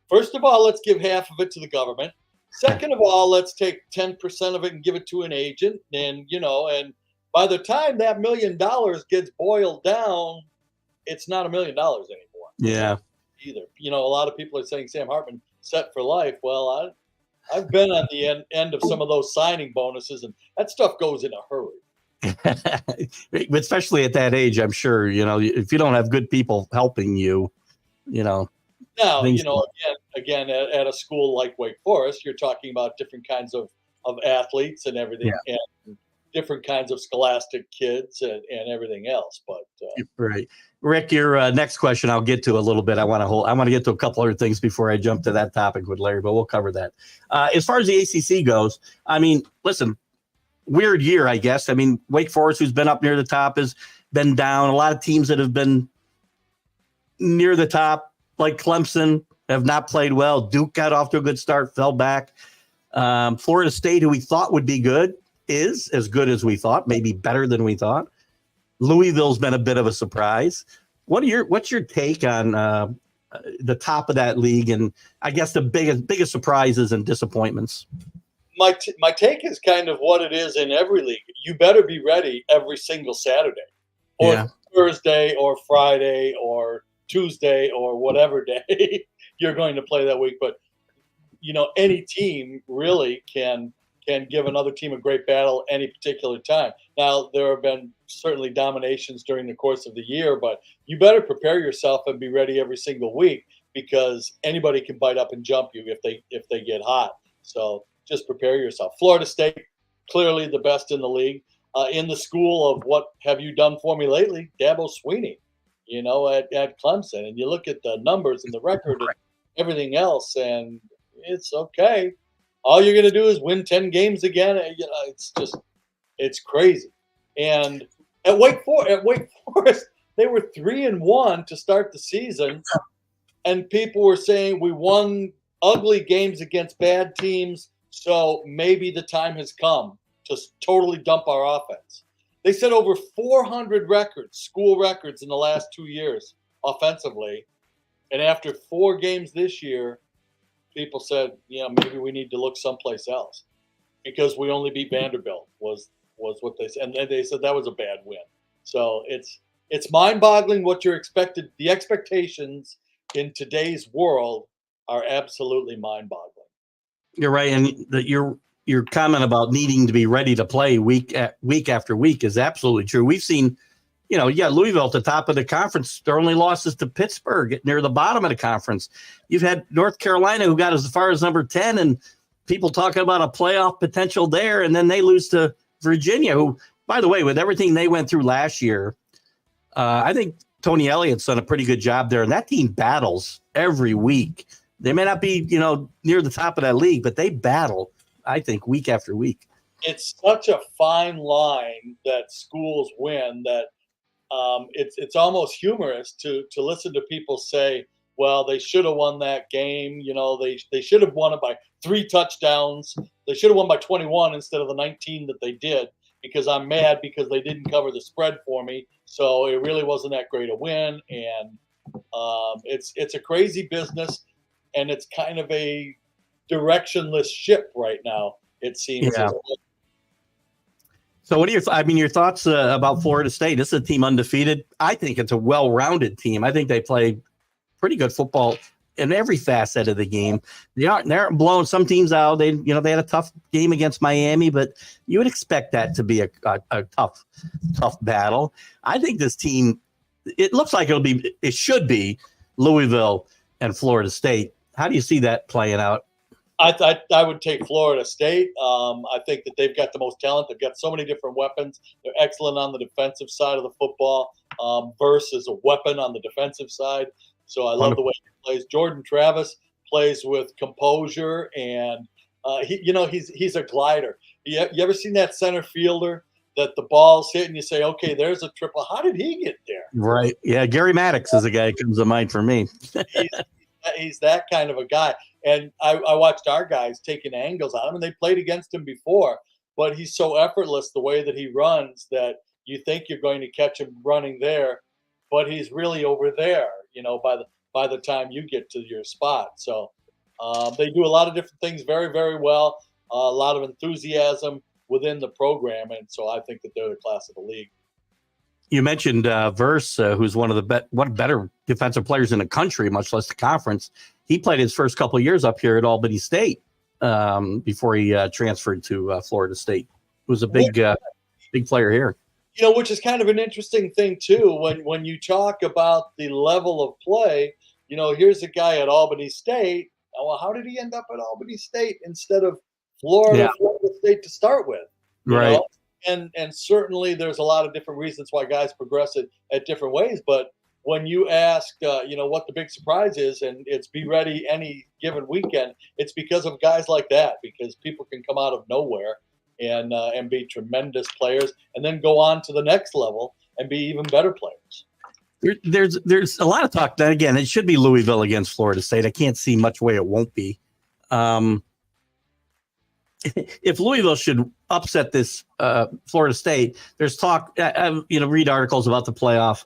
First of all, let's give half of it to the government. Second of all, let's take 10% of it and give it to an agent. And, and by the time that $1 million gets boiled down, it's not $1 million anymore. Yeah. Either. A lot of people are saying Sam Hartman set for life. Well, I've been on the end of some of those signing bonuses, and that stuff goes in a hurry. Especially at that age, I'm sure, if you don't have good people helping you, Now, again, at a school like Wake Forest, you're talking about different kinds of athletes and everything, and different kinds of scholastic kids and everything else. But right, Rick, your next question I'll get to a little bit. I want to get to a couple other things before I jump to that topic with Larry, but we'll cover that. As far as the ACC goes, listen, weird year, I guess. Wake Forest, who's been up near the top, has been down. A lot of teams that have been near the top, like Clemson, have not played well. Duke got off to a good start, fell back. Florida State, who we thought would be good, is as good as we thought, maybe better than we thought. Louisville's been a bit of a surprise. What's your take on the top of that league, and I guess the biggest surprises and disappointments? My take is kind of what it is in every league. You better be ready every single Saturday, or Thursday, or Friday, or Tuesday, or whatever day you're going to play that week. But any team really can give another team a great battle any particular time. Now, there have been certainly dominations during the course of the year, but you better prepare yourself and be ready every single week, because anybody can bite up and jump you if they get hot. So just prepare yourself. Florida State, clearly the best in the league. In the school of what have you done for me lately, Dabo Swinney, at Clemson. And you look at the numbers and the record and everything else, and it's okay. All you're going to do is win 10 games again. It's crazy. And at Wake Forest, they were 3-1 to start the season, and people were saying we won ugly games against bad teams, so maybe the time has come to totally dump our offense. They set over 400 school records in the last 2 years offensively, and after 4 games this year, people said, maybe we need to look someplace else, because we only beat Vanderbilt was what they said. And they said that was a bad win. So it's mind-boggling what you're expected. The expectations in today's world are absolutely mind-boggling. You're right. And your comment about needing to be ready to play week after week is absolutely true. We've seen, Louisville at the top of the conference. Their only losses to Pittsburgh near the bottom of the conference. You've had North Carolina, who got as far as number 10, and people talking about a playoff potential there, and then they lose to Virginia, who, by the way, with everything they went through last year, I think Tony Elliott's done a pretty good job there, and that team battles every week. They may not be, near the top of that league, but they battle, I think, week after week. It's such a fine line that schools win that it's almost humorous to listen to people say, well, they should have won that game. They should have won it by 3 touchdowns. They should have won by 21 instead of the 19 that they did, because I'm mad because they didn't cover the spread for me. So it really wasn't that great a win. And it's a crazy business, and it's kind of a directionless ship right now, it seems. Yeah. So what are your thoughts about Florida State? This is a team undefeated. I think it's a well-rounded team. I think they play pretty good football in every facet of the game. They aren't blowing some teams out. They had a tough game against Miami, but you would expect that to be a tough battle. I think this team, it looks like it should be Louisville and Florida State. How do you see that playing out? I would take Florida State. I think that they've got the most talent. They've got so many different weapons. They're excellent on the defensive side of the football. Verse is a weapon on the defensive side. So I love the way he plays. Jordan Travis plays with composure, and he's a glider. You ever seen that center fielder that the ball's hit and you say, okay, there's a triple. How did he get there? Right. Yeah, Gary Maddox is the guy that comes to mind for me. He's that kind of a guy. And I watched our guys taking angles on him, and they played against him before, but he's so effortless the way that he runs that you think you're going to catch him running there, but he's really over there, by the time you get to your spot. So they do a lot of different things very, very well, a lot of enthusiasm within the program, and so I think that they're the class of the league. You mentioned Verse, who's one of the better defensive players in the country, much less the conference. He played his first couple of years up here at Albany State before he transferred to Florida State. He was a big player here. Which is kind of an interesting thing too. When you talk about the level of play, here's a guy at Albany State. Well, how did he end up at Albany State instead of Florida State to start with? Right. And certainly there's a lot of different reasons why guys progress it at different ways. But when you ask, what the big surprise is, and it's be ready any given weekend, it's because of guys like that, because people can come out of nowhere and be tremendous players and then go on to the next level and be even better players. There's a lot of talk. Then again, it should be Louisville against Florida State. I can't see much way it won't be. If Louisville should upset this Florida State, there's talk. Read articles about the playoff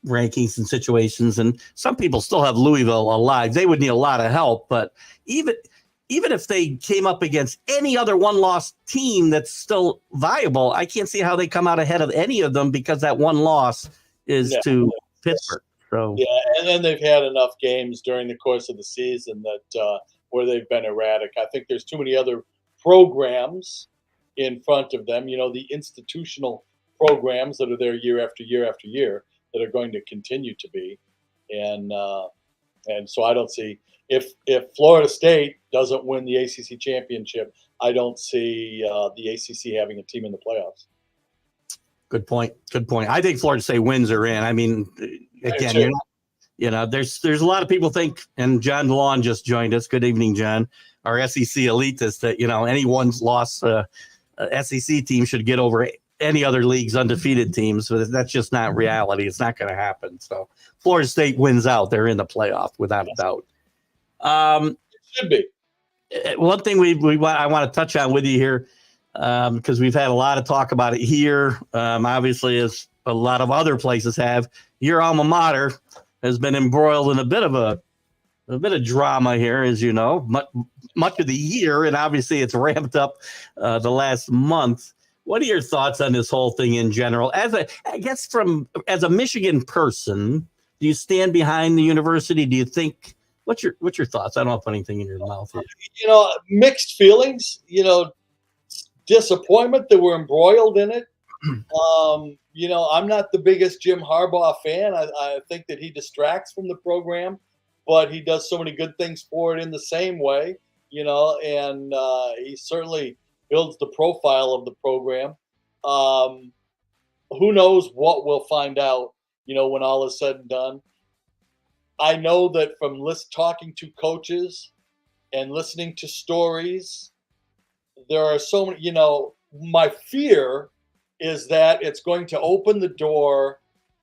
rankings and situations, and some people still have Louisville alive. They would need a lot of help, but even if they came up against any other one-loss team that's still viable, I can't see how they come out ahead of any of them because that one loss is to Pittsburgh. So and then they've had enough games during the course of the season that where they've been erratic. I think there's too many other programs in front of them. The institutional programs that are there year after year after year that are going to continue to be, and so I don't see if Florida State doesn't win the ACC championship, I don't see the ACC having a team in the playoffs. Good point. I think Florida State wins are in. I mean, again, there's a lot of people think, and John DeLon just joined us. Good evening, John. Our SEC elitist that any one's lost SEC team should get over any other league's undefeated teams. So that's just not reality. It's not going to happen. So Florida State wins out. They're in the playoff without a doubt. It should be. One thing I want to touch on with you here, because we've had a lot of talk about it here, obviously, as a lot of other places have. Your alma mater has been embroiled in a bit of drama here, as you know, much of the year, and obviously it's ramped up the last month. What are your thoughts on this whole thing in general? As a Michigan person, do you stand behind the university? Do you think what's your thoughts? I don't want to put anything in your mouth here. Mixed feelings. Disappointment that we're embroiled in it. I'm not the biggest Jim Harbaugh fan. I think that he distracts from the program, but he does so many good things for it in the same way. And he certainly builds the profile of the program. Who knows what we'll find out, when all is said and done. I know that from talking to coaches and listening to stories, there are so many, my fear is that it's going to open the door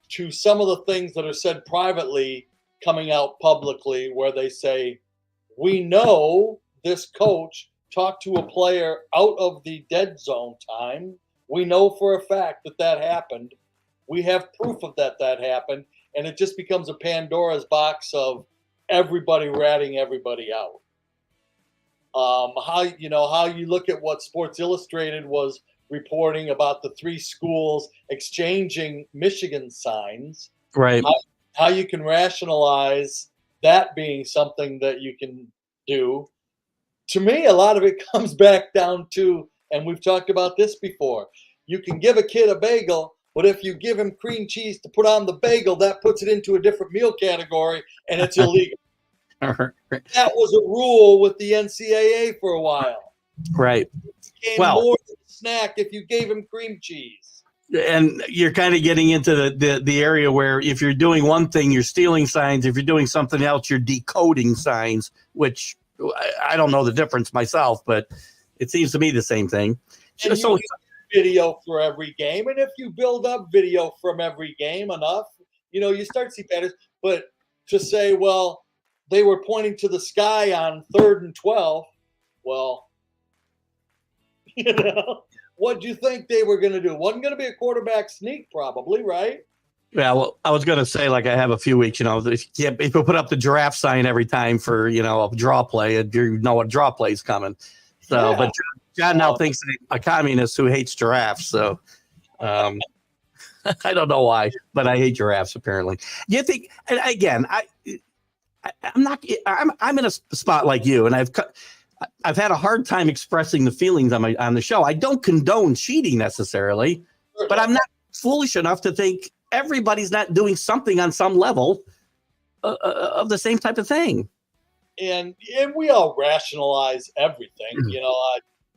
to some of the things that are said privately coming out publicly, where they say, we know this coach talked to a player out of the dead zone time. We know for a fact that happened. We have proof of that happened. And it just becomes a Pandora's box of everybody ratting everybody out. How you look at what Sports Illustrated was reporting about the 3 schools exchanging Michigan signs. Right. How you can rationalize that being something that you can do. To me, a lot of it comes back down to, and we've talked about this before, you can give a kid a bagel, but if you give him cream cheese to put on the bagel, that puts it into a different meal category, and it's illegal. That was a rule with the NCAA for a while. Right. It became more than a snack if you gave him cream cheese. And you're kind of getting into the area where if you're doing one thing, you're stealing signs. If you're doing something else, you're decoding signs, which I don't know the difference myself, but it seems to me the same thing. And so video for every game, and if you build up video from every game enough, you start to see patterns. But to say, well, they were pointing to the sky on 3rd and 12, well, what do you think they were going to do? Wasn't going to be a quarterback sneak, probably, right? Yeah, well, I was going to say, like I have a few weeks, if you put up the giraffe sign every time for, a draw play, you know a draw play is coming. So, yeah. But John now thinks I'm a communist who hates giraffes. So, I don't know why, but I hate giraffes apparently. You think? And again, I'm in a spot like you, and I've had a hard time expressing the feelings on the show. I don't condone cheating necessarily, but I'm not foolish enough to think everybody's not doing something on some level of the same type of thing. And we all rationalize everything.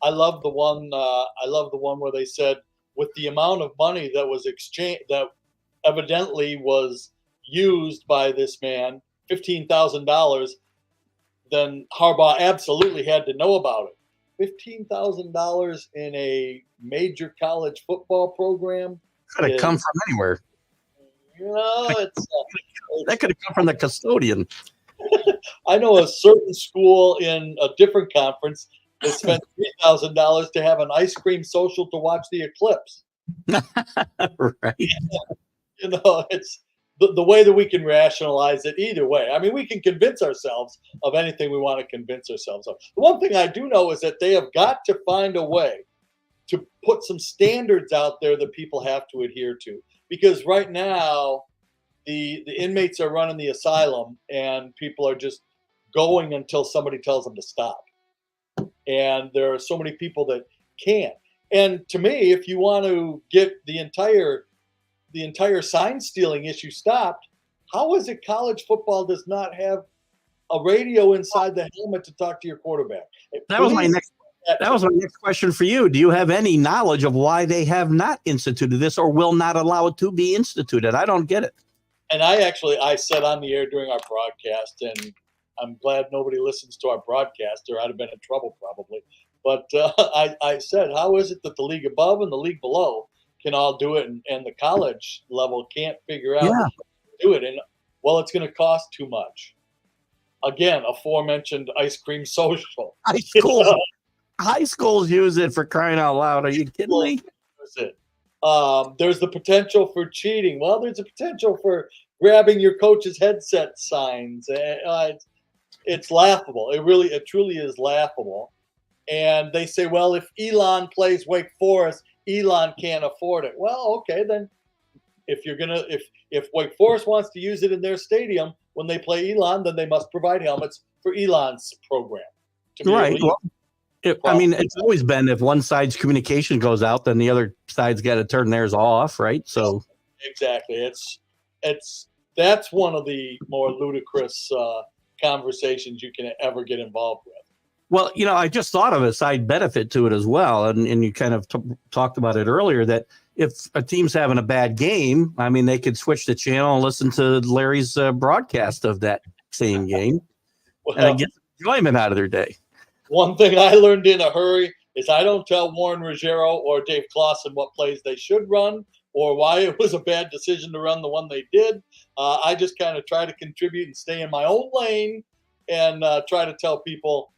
I love the one. I love the one where they said, with the amount of money that was exchanged, that evidently was used by this man, $15,000, then Harbaugh absolutely had to know about it. $15,000 in a major college football program could have come from anywhere. It's That could have come from the custodian. I know a certain school in a different conference that spent $3,000 to have an ice cream social to watch the eclipse. Right. It's the way that we can rationalize it either way. I mean, we can convince ourselves of anything we want to convince ourselves of. The one thing I do know is that they have got to find a way to put some standards out there that people have to adhere to. Because right now, the inmates are running the asylum and people are just going until somebody tells them to stop. And there are so many people that can't. And to me, if you want to get the entire sign stealing issue stopped, how is it college football does not have a radio inside the helmet to talk to your quarterback? That was my next question for you. Do you have any knowledge of why they have not instituted this or will not allow it to be instituted? I don't get it. And I said on the air during our broadcast, and I'm glad nobody listens to our broadcast, or I'd have been in trouble probably. But I said, how is it that the league above and the league below can all do it, and the college level can't figure out how to do it? And well, it's going to cost too much. Again, aforementioned ice cream social. High schools use it, for crying out loud. Are you kidding me? There's the potential for cheating. Well, there's a potential for grabbing your coach's headset signs. It's laughable. It truly is laughable. And they say, well, if Elon plays Wake Forest, Elon can't afford it. Well, okay, then if Wake Forest wants to use it in their stadium when they play Elon, then they must provide helmets for Elon's program. Right. Well, it's always been, if one side's communication goes out, then the other side's got to turn theirs off, right? So exactly, that's one of the more ludicrous conversations you can ever get involved with. Well, I just thought of a side benefit to it as well, and you kind of talked about it earlier, that if a team's having a bad game, I mean, they could switch the channel and listen to Larry's broadcast of that same game, and get enjoyment out of their day. One thing I learned in a hurry is I don't tell Warren Ruggiero or Dave Clawson what plays they should run or why it was a bad decision to run the one they did. I just kind of try to contribute and stay in my own lane and try to tell people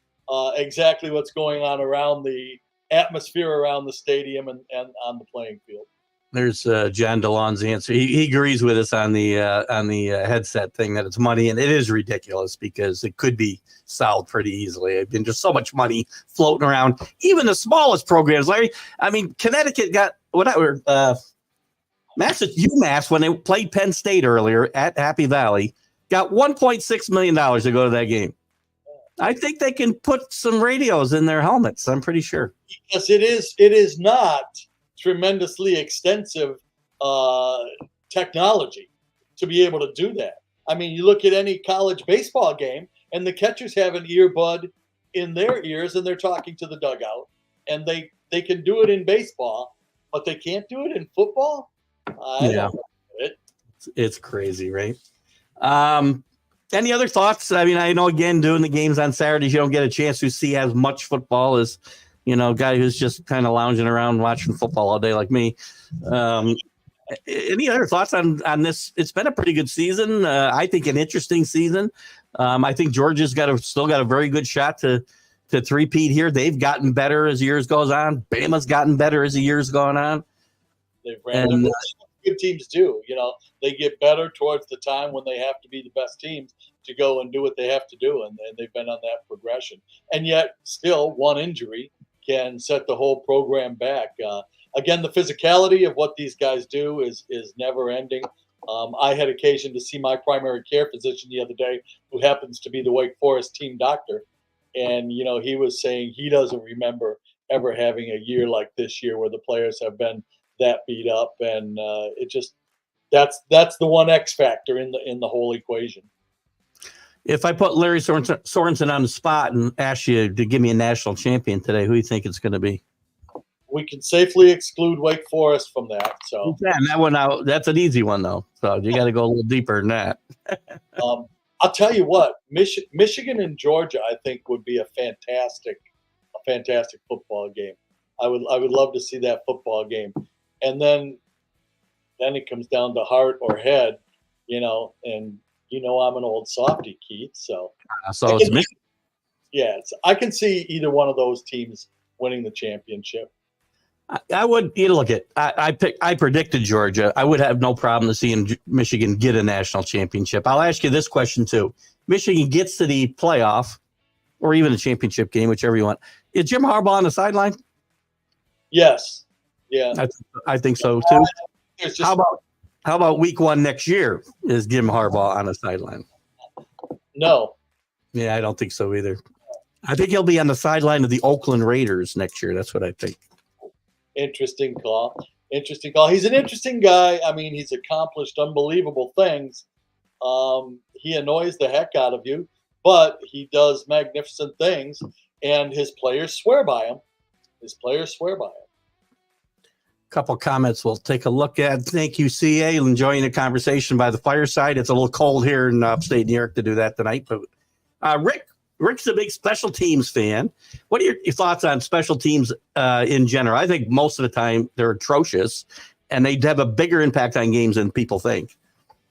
exactly what's going on around the atmosphere around the stadium and on the playing field. There's John DeLon's answer. He agrees with us on the headset thing, that it's money, and it is ridiculous because it could be solved pretty easily. I've been just so much money floating around, even the smallest programs. Larry, I mean, Connecticut got whatever. UMass, when they played Penn State earlier at Happy Valley, got $1.6 million to go to that game. I think they can put some radios in their helmets. I'm pretty sure. Yes, it is not tremendously extensive technology to be able to do that. I mean, you look at any college baseball game, and the catchers have an earbud in their ears, and they're talking to the dugout, and they can do it in baseball, but they can't do it in football. I don't know it. It's crazy, right? Any other thoughts? I mean, I know, again, doing the games on Saturdays, you don't get a chance to see as much football as, a guy who's just kind of lounging around watching football all day like me. Any other thoughts on this? It's been a pretty good season. I think an interesting season. I think Georgia's still got a very good shot to three-peat here. They've gotten better as years goes on. Bama's gotten better as the years gone on. They've ran good teams do. They get better towards the time when they have to be the best teams to go and do what they have to do, and they've been on that progression. And yet, still, one injury can set the whole program back. Again, the physicality of what these guys do is never ending. I had occasion to see my primary care physician the other day, who happens to be the Wake Forest team doctor, and he was saying he doesn't remember ever having a year like this year where the players have been that beat up, and that's the one X factor in the whole equation. If I put Lary Sorensen on the spot and ask you to give me a national champion today, who do you think it's going to be? We can safely exclude Wake Forest from that. So that one out. That's an easy one though. So you got to go a little deeper than that. I'll tell you what, Michigan and Georgia, I think, would be a fantastic football game. I would love to see that football game. And then Then it comes down to heart or head, and I'm an old softy, Keith. So So it's Michigan. yes, I can see either one of those teams winning the championship. I would, look at, I predicted Georgia. I would have no problem seeing Michigan get a national championship. I'll ask you this question too. Michigan gets to the playoff or even a championship game, whichever you want. Is Jim Harbaugh on the sideline? Yes. Yeah. I think so too. How about week 1 next year? Is Jim Harbaugh on the sideline? No. Yeah, I don't think so either. I think he'll be on the sideline of the Oakland Raiders next year. That's what I think. Interesting call. He's an interesting guy. I mean, he's accomplished unbelievable things. He annoys the heck out of you, but he does magnificent things, and his players swear by him. Couple comments we'll take a look at. Thank you, CA. Enjoying the conversation by the fireside. It's a little cold here in upstate New York to do that tonight, but Rick's a big special teams fan. What are your thoughts on special teams in general? I think most of the time they're atrocious, and they have a bigger impact on games than people think.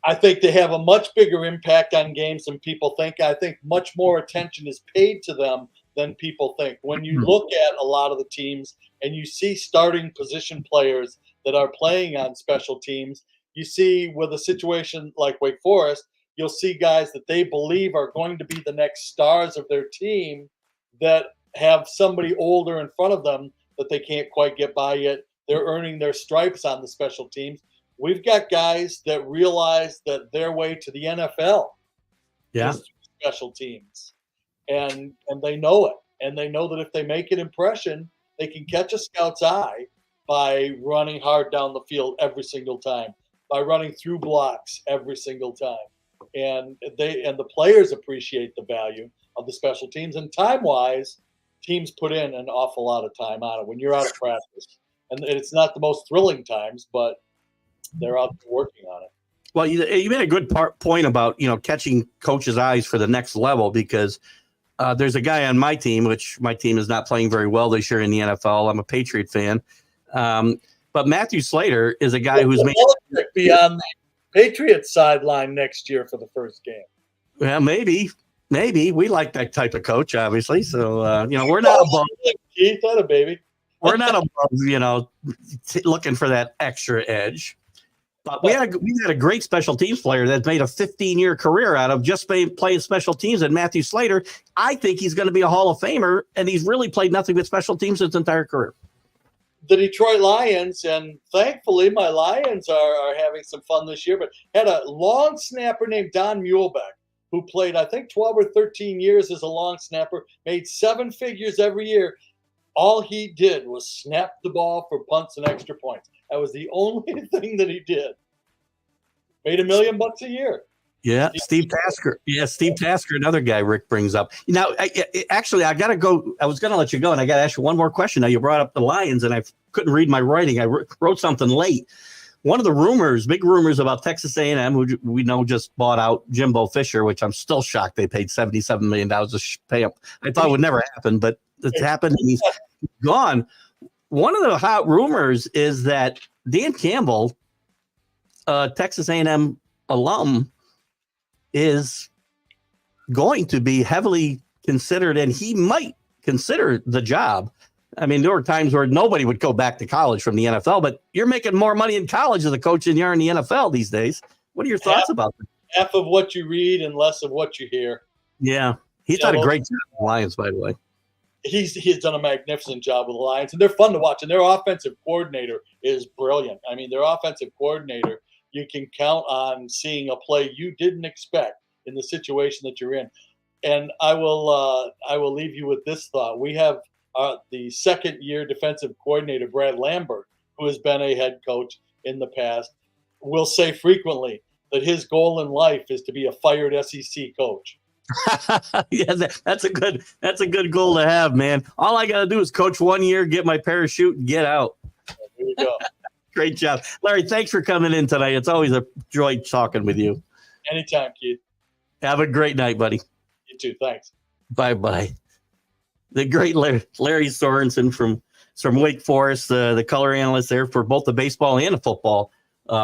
I think they have a much bigger impact on games than people think. I think much more attention is paid to them than people think. When you look at a lot of the teams and you see starting position players that are playing on special teams, you see with a situation like Wake Forest, you'll see guys that they believe are going to be the next stars of their team that have somebody older in front of them that they can't quite get by yet. They're earning their stripes on the special teams. We've got guys that realize that their way to the NFL is special teams. And they know it. And they know that if they make an impression, they can catch a scout's eye by running hard down the field every single time, by running through blocks every single time. And the players appreciate the value of the special teams. And time-wise, teams put in an awful lot of time on it when you're out of practice. And it's not the most thrilling times, but they're out there working on it. Well, you made a good point about, catching coaches' eyes for the next level, because there's a guy on my team, which my team is not playing very well this year in the NFL. I'm a Patriot fan. But Matthew Slater is a guy who's made – be on the Patriots sideline next year for the first game. Well, maybe. We like that type of coach, obviously. So, we're not above – Keith, that a baby. We're not above, looking for that extra edge. But we had a great special teams player that made a 15-year career out of just playing special teams, and Matthew Slater. I think he's going to be a Hall of Famer, and he's really played nothing but special teams his entire career. The Detroit Lions, and thankfully my Lions are having some fun this year, but had a long snapper named Don Muhlbeck who played, I think, 12 or 13 years as a long snapper, made 7 figures every year. All he did was snap the ball for punts and extra points. That was the only thing that he did. Made $1 million a year. Yeah, Steve Tasker. Yeah, Steve Tasker, another guy Rick brings up. Now, I got to go. I was going to let you go, and I got to ask you one more question. Now, you brought up the Lions, and I couldn't read my writing. I wrote something late. One of the big rumors about Texas A&M, who we know just bought out Jimbo Fisher, which I'm still shocked they paid $77 million to pay him. I thought it would never happen, but it's happened, and he's gone. One of the hot rumors is that Dan Campbell, Texas A&M alum, is going to be heavily considered, and he might consider the job. I mean, there were times where nobody would go back to college from the NFL, but you're making more money in college as a coach than you are in the NFL these days. What are your thoughts about that? Half of what you read and less of what you hear. Yeah. He's done a great job with the Lions, by the way. He's done a magnificent job with the Lions, and they're fun to watch, and their offensive coordinator is brilliant. I mean, their offensive coordinator, you can count on seeing a play you didn't expect in the situation that you're in. And I will leave you with this thought. We have the second-year defensive coordinator, Brad Lambert, who has been a head coach in the past, will say frequently that his goal in life is to be a fired SEC coach. Yeah, that's a good goal to have, man. All I got to do is coach 1 year, get my parachute, and get out. There you go. Great job. Larry, thanks for coming in tonight. It's always a joy talking with you. Anytime, Keith. Have a great night, buddy. You too. Thanks. Bye-bye. The great Lary Sorensen from Wake Forest, the color analyst there for both the baseball and the football.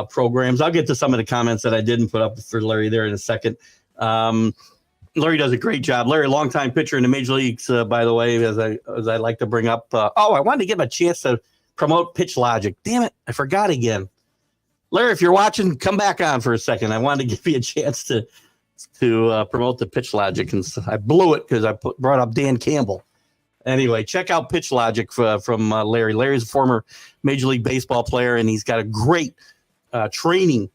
programs. I'll get to some of the comments that I didn't put up for Larry there in a second. Larry does a great job. Larry, longtime pitcher in the major leagues, by the way, as I like to bring up. I wanted to give him a chance to promote Pitch Logic. Damn it, I forgot again. Larry, if you're watching, come back on for a second. I wanted to give you a chance to promote the Pitch Logic, and I blew it because I brought up Dan Campbell. Anyway, check out Pitch Logic from Larry. Larry's a former Major League Baseball player, and he's got a great training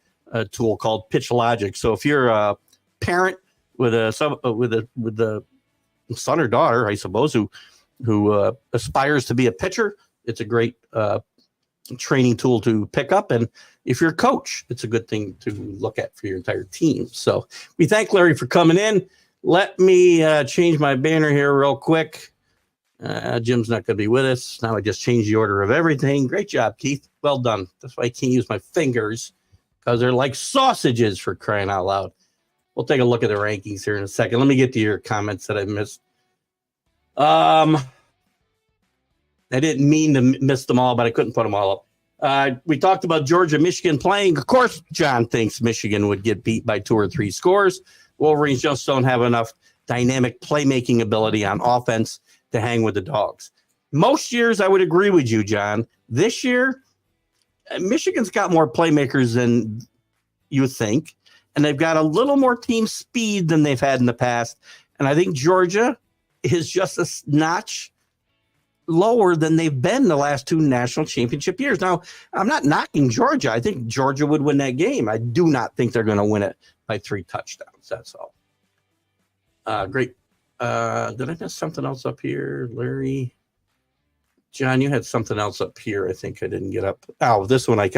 tool called Pitch Logic. So if you're a parent with a son or daughter, I suppose, who aspires to be a pitcher, it's a great training tool to pick up. And if you're a coach, it's a good thing to look at for your entire team. So we thank Larry for coming in. Let me change my banner here real quick. Jim's not going to be with us. Now I just changed the order of everything. Great job, Keith. Well done. That's why I can't use my fingers, because they're like sausages, for crying out loud. We'll take a look at the rankings here in a second. Let me get to your comments that I missed. I didn't mean to miss them all, but I couldn't put them all up. We talked about Georgia, Michigan playing. Of course, John thinks Michigan would get beat by 2 or 3 scores. Wolverines just don't have enough dynamic playmaking ability on offense to hang with the Dogs. Most years, I would agree with you, John. This year, Michigan's got more playmakers than you think, and they've got a little more team speed than they've had in the past. And I think Georgia is just a notch lower than they've been the last 2 national championship years. Now, I'm not knocking Georgia. I think Georgia would win that game. I do not think they're going to win it by 3 touchdowns. That's all. Great. Did I miss something else up here, Larry? John, you had something else up here. I think I didn't get up. Oh, this one I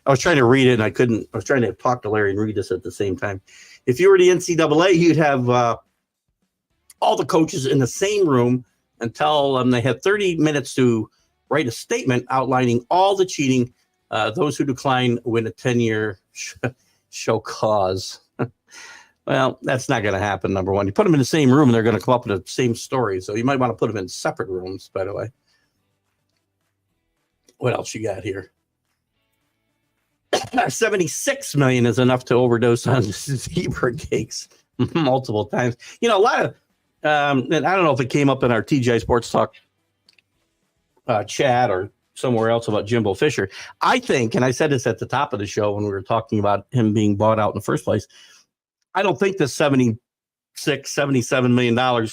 was trying to read it and I couldn't. I was trying to talk to Larry and read this at the same time. If you were the NCAA, you'd have all the coaches in the same room and tell them they had 30 minutes to write a statement outlining all the cheating. Those who decline win a 10-year show cause. Well, that's not going to happen, number one. You put them in the same room, and they're going to come up with the same story. So you might want to put them in separate rooms, by the way. What else you got here? 76 million is enough to overdose on zebra cakes multiple times. A lot of, and I don't know if it came up in our TGI Sports Talk chat or somewhere else about Jimbo Fisher. I think, and I said this at the top of the show when we were talking about him being bought out in the first place, I don't think the $77 million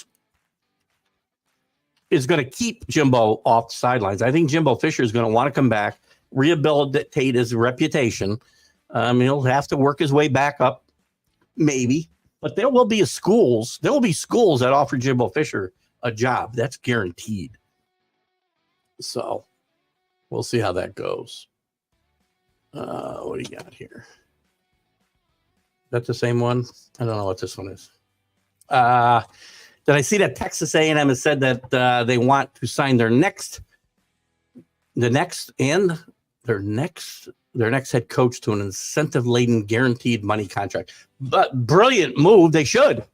is going to keep Jimbo off the sidelines. I think Jimbo Fisher is going to want to come back, rehabilitate his reputation. He'll have to work his way back up, maybe. But there will be schools that offer Jimbo Fisher a job. That's guaranteed. So we'll see how that goes. What do you got here? Is that the same one? I don't know what this one is. Did I see that Texas A&M has said that they want to sign their next head coach to an incentive-laden guaranteed money contract? But brilliant move. They should.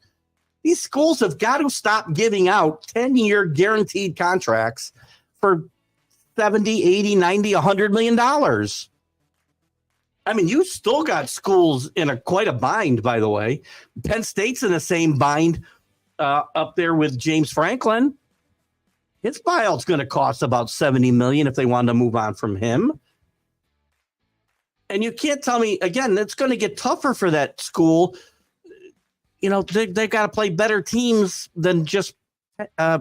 These schools have got to stop giving out 10-year guaranteed contracts for 70, 80, 90, $100 million. I mean, you still got schools in quite a bind, by the way. Penn State's in the same bind up there with James Franklin. His buyout's going to cost about $70 million if they want to move on from him. And you can't tell me, again, it's going to get tougher for that school. They've got to play better teams than just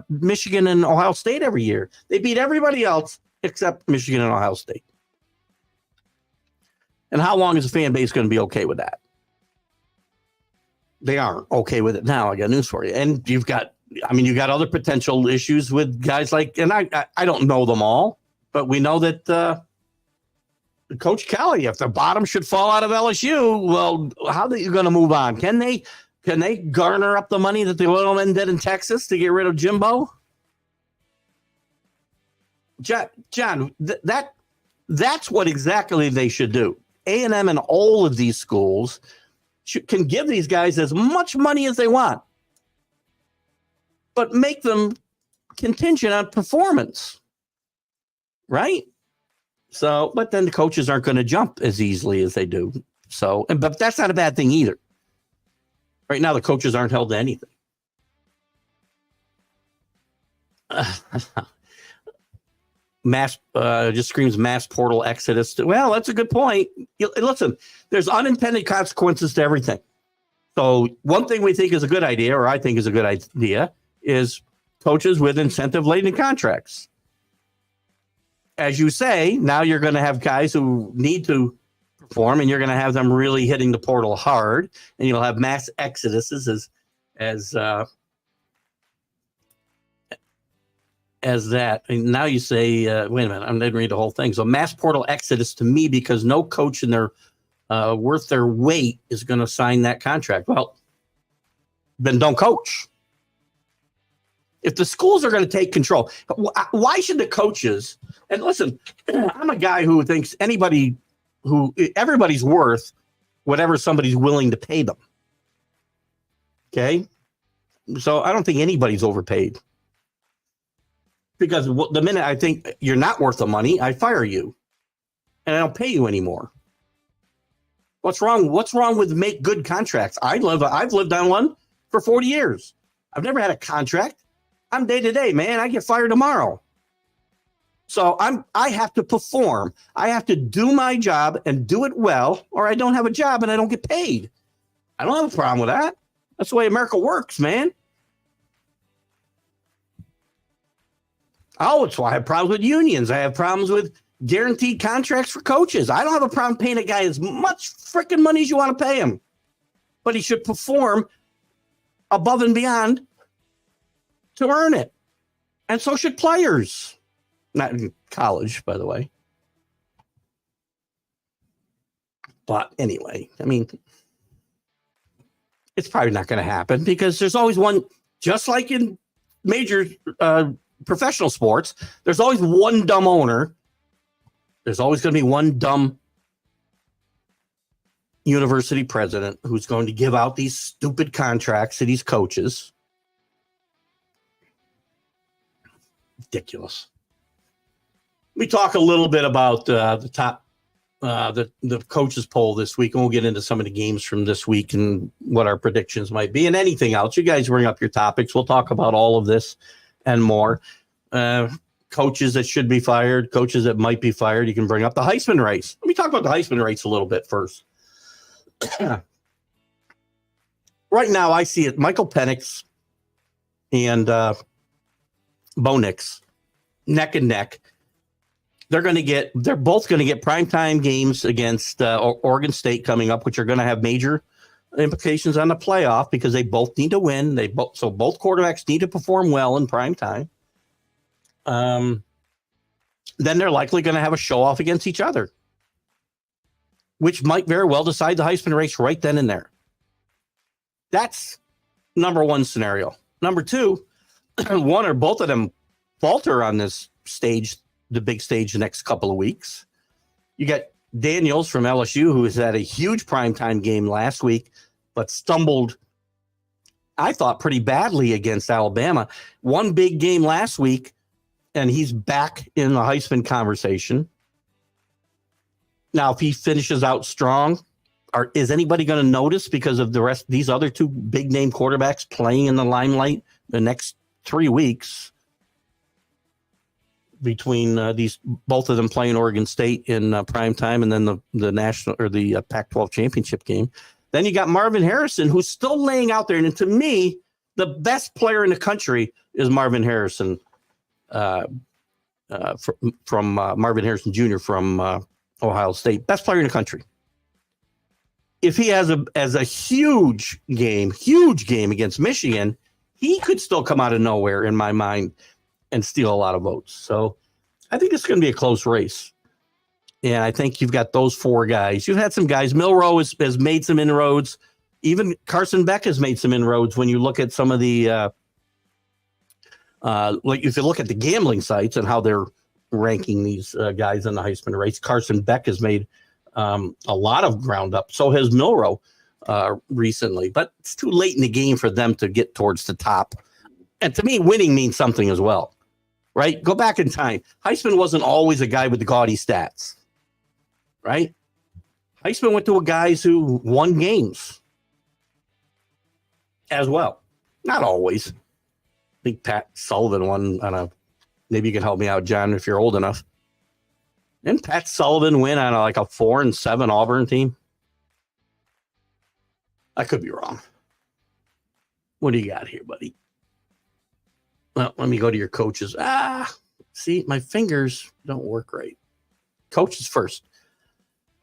Michigan and Ohio State every year. They beat everybody else except Michigan and Ohio State. And how long is the fan base going to be okay with that? They aren't okay with it now. I got news for you. And you got other potential issues with guys like, and I don't know them all, but we know that Coach Kelly, if the bottom should fall out of LSU, well, how are you going to move on? Can they garner up the money that the oil men did in Texas to get rid of Jimbo? John, that's what exactly they should do. A&M and all of these schools can give these guys as much money as they want, but make them contingent on performance, right? So, but then the coaches aren't going to jump as easily as they do. So, but that's not a bad thing either. Right now, the coaches aren't held to anything. Mass just screams mass portal exodus. Well, that's a good point. Listen, there's unintended consequences to everything. So one thing we think is a good idea, or I think is a good idea, is coaches with incentive-laden contracts. As you say, now you're going to have guys who need to perform, and you're going to have them really hitting the portal hard, and you'll have mass exoduses as that. And now you say, wait a minute, I'm going to read the whole thing. So mass portal exodus to me, because no coach in their worth their weight is going to sign that contract. Well, then don't coach. If the schools are going to take control, why should the coaches? And listen, I'm a guy who thinks everybody's worth whatever somebody's willing to pay them. Okay, so I don't think anybody's overpaid, because the minute I think you're not worth the money, I fire you, and I don't pay you anymore. What's wrong? What's wrong with make good contracts? I've lived on one for 40 years. I've never had a contract. I'm day to day, man. I get fired tomorrow. So I have to perform. I have to do my job and do it well, or I don't have a job and I don't get paid. I don't have a problem with that. That's the way America works, man. Oh, it's why I have problems with unions. I have problems with guaranteed contracts for coaches. I don't have a problem paying a guy as much freaking money as you want to pay him, but he should perform above and beyond to earn it. And so should players. Not in college, by the way. But anyway, I mean, it's probably not going to happen, because there's always one, just like in major professional sports, there's always one dumb owner. There's always going to be one dumb university president who's going to give out these stupid contracts to these coaches. Ridiculous. We talk a little bit about the top, the coaches poll this week, and we'll get into some of the games from this week and what our predictions might be, and anything else. You guys bring up your topics. We'll talk about all of this and more. Coaches that should be fired, coaches that might be fired. You can bring up the Heisman race. Let me talk about the Heisman race a little bit first. Right now, I see it. Michael Penix and Bo Nix, neck and neck. They're both going to get primetime games against Oregon State coming up, which are going to have major implications on the playoff, because they both need to win. So both quarterbacks need to perform well in primetime. Then they're likely going to have a show off against each other, which might very well decide the Heisman race right then and there. That's number one scenario. Number two, one or both of them falter on this stage, the big stage, the next couple of weeks. You got Daniels from LSU, who has had a huge primetime game last week, but stumbled, I thought, pretty badly against Alabama. One big game last week, and he's back in the Heisman conversation. Now, if he finishes out strong, is anybody going to notice because of the rest, these other two big name quarterbacks playing in the limelight the next 3 weeks? Between both of them playing Oregon State in prime time, and then the national or the Pac-12 championship game. Then you got Marvin Harrison, who's still laying out there. And to me, the best player in the country is Marvin Harrison, from Marvin Harrison Jr. from Ohio State. Best player in the country. If he has a huge game against Michigan, he could still come out of nowhere, in my mind, and steal a lot of votes. So I think it's going to be a close race. And I think you've got those four guys. You've had some guys. Milroe has made some inroads. Even Carson Beck has made some inroads when you look at some of the like if you look at the gambling sites and how they're ranking these guys in the Heisman race. Carson Beck has made a lot of ground up. So has Milroe recently. But it's too late in the game for them to get towards the top. And to me, winning means something as well. right? Go back in time. Heisman wasn't always a guy with the gaudy stats, right? Heisman went to a guys who won games as well. Not always. I think Pat Sullivan won on a, maybe you can help me out, John, if you're old enough. Didn't Pat Sullivan win on like a 4-7 Auburn team? I could be wrong. What do you got here, buddy? Well, let me go to your coaches. See, my fingers don't work right. Coaches first.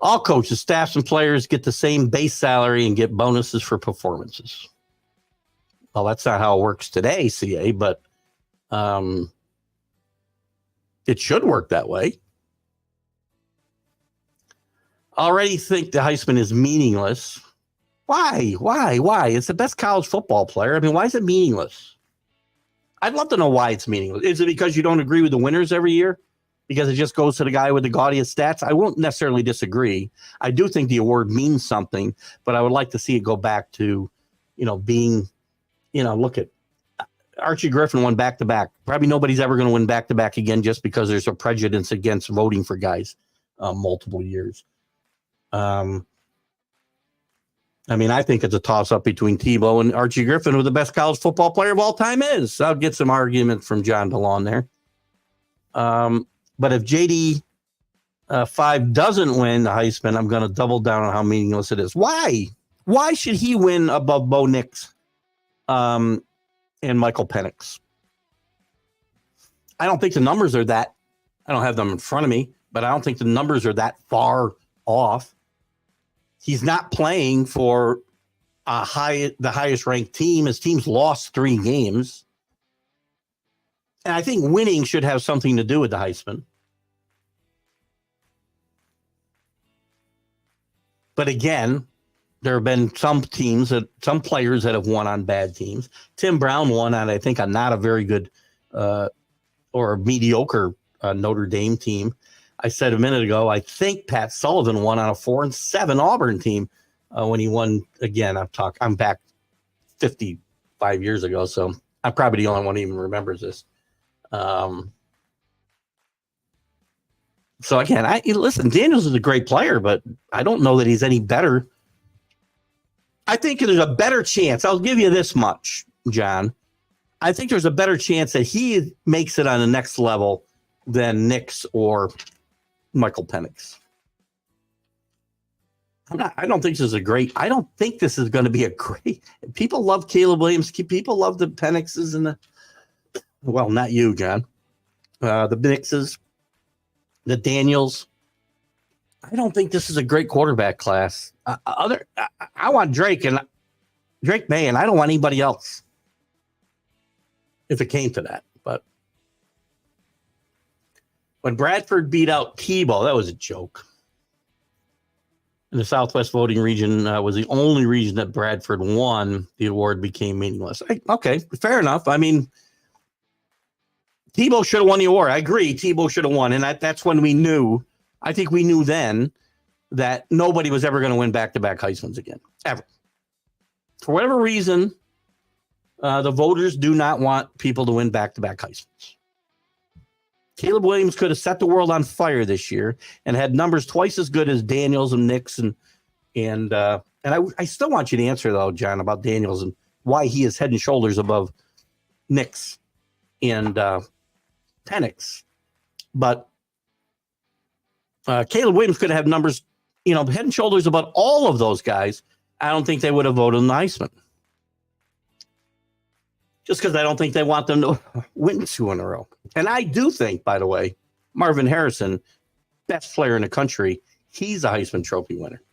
All coaches, staffs, and players get the same base salary and get bonuses for performances. Well, that's not how it works today, CA, but it should work that way. Already think the Heisman is meaningless. Why? It's the best college football player. I mean, why is it meaningless? I'd love to know why it's meaningless. Is it because you don't agree with the winners every year? Because it just goes to the guy with the gaudiest stats? I won't necessarily disagree. I do think the award means something, but I would like to see it go back to, being, look at Archie Griffin won back-to-back. Probably nobody's ever going to win back-to-back again just because there's a prejudice against voting for guys multiple years. I think it's a toss-up between Tebow and Archie Griffin, who the best college football player of all time is. I'll get some argument from John DeLon there. But if JD 5 doesn't win the Heisman, I'm going to double down on how meaningless it is. Why? Why should he win above Bo Nix and Michael Penix? I don't think the numbers are that. I don't have them in front of me, but I don't think the numbers are that far off. He's not playing for the highest ranked team. His team's lost 3 games. And I think winning should have something to do with the Heisman. But again, there have been some players that have won on bad teams. Tim Brown won on, I think, not a very good or a mediocre Notre Dame team. I said a minute ago, I think Pat Sullivan won on a 4-7 Auburn team when he won again. I'm back 55 years ago, so I'm probably the only one who even remembers this. So again, listen, Daniels is a great player, but I don't know that he's any better. I think there's a better chance. I'll give you this much, John. I think there's a better chance that he makes it on the next level than Nix or Michael Penix. I don't think this is going to be a great. People love Caleb Williams. People love the Penixes and well, not you, John. The Nixes, the Daniels. I don't think this is a great quarterback class. I want Drake May, and I don't want anybody else. If it came to that, but when Bradford beat out Tebow, that was a joke. And the Southwest voting region was the only region that Bradford won. The award became meaningless. Okay, fair enough. I mean, Tebow should have won the award. I agree. Tebow should have won. And that's when we knew, I think we knew then that nobody was ever going to win back-to-back Heismans again, ever. For whatever reason, the voters do not want people to win back-to-back Heismans. Caleb Williams could have set the world on fire this year and had numbers twice as good as Daniels and Nix. And I still want you to answer, though, John, about Daniels and why he is head and shoulders above Nix and Penix. But Caleb Williams could have numbers, head and shoulders above all of those guys. I don't think they would have voted in the Heisman. Just because I don't think they want them to win 2 in a row. And I do think, by the way, Marvin Harrison, best player in the country, he's a Heisman Trophy winner.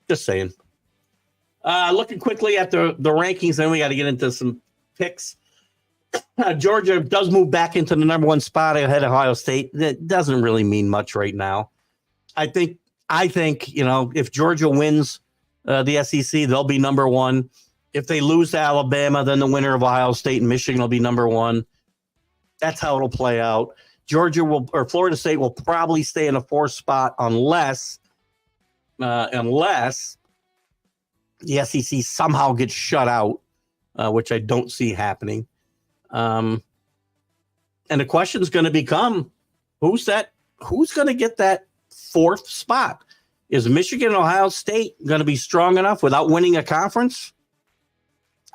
Just saying. Looking quickly at the rankings, then we got to get into some picks. Georgia does move back into the number 1 spot ahead of Ohio State. That doesn't really mean much right now. I think if Georgia wins the SEC, they'll be number 1. If they lose to Alabama, then the winner of Ohio State and Michigan will be number 1. That's how it'll play out. Florida State will probably stay in a 4th spot unless the SEC somehow gets shut out, which I don't see happening. And the question is going to become, who's going to get that fourth spot? Is Michigan and Ohio State going to be strong enough without winning a conference?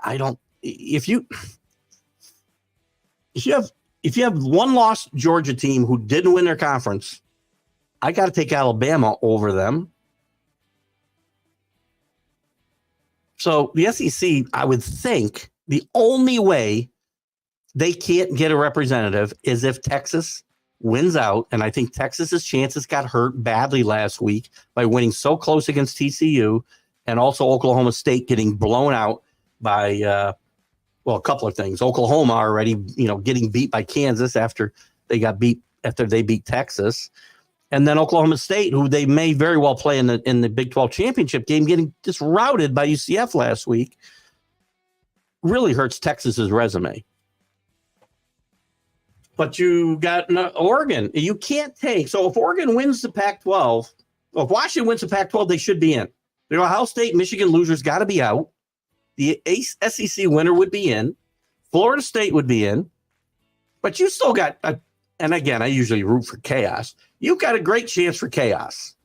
If you have one lost Georgia team who didn't win their conference, I got to take Alabama over them. So the SEC, I would think the only way they can't get a representative is if Texas wins out. And I think Texas's chances got hurt badly last week by winning so close against TCU, and also Oklahoma State getting blown out by, a couple of things. Oklahoma already, getting beat by Kansas after they beat Texas. And then Oklahoma State, who they may very well play in the Big 12 championship game, getting just routed by UCF last week, really hurts Texas's resume. But you got Oregon. You can't take. So if Oregon wins the Pac-12, if Washington wins the Pac-12, they should be in. Ohio State, Michigan losers got to be out. The SEC winner would be in. Florida State would be in. But you still got, and again, I usually root for chaos. You've got a great chance for chaos.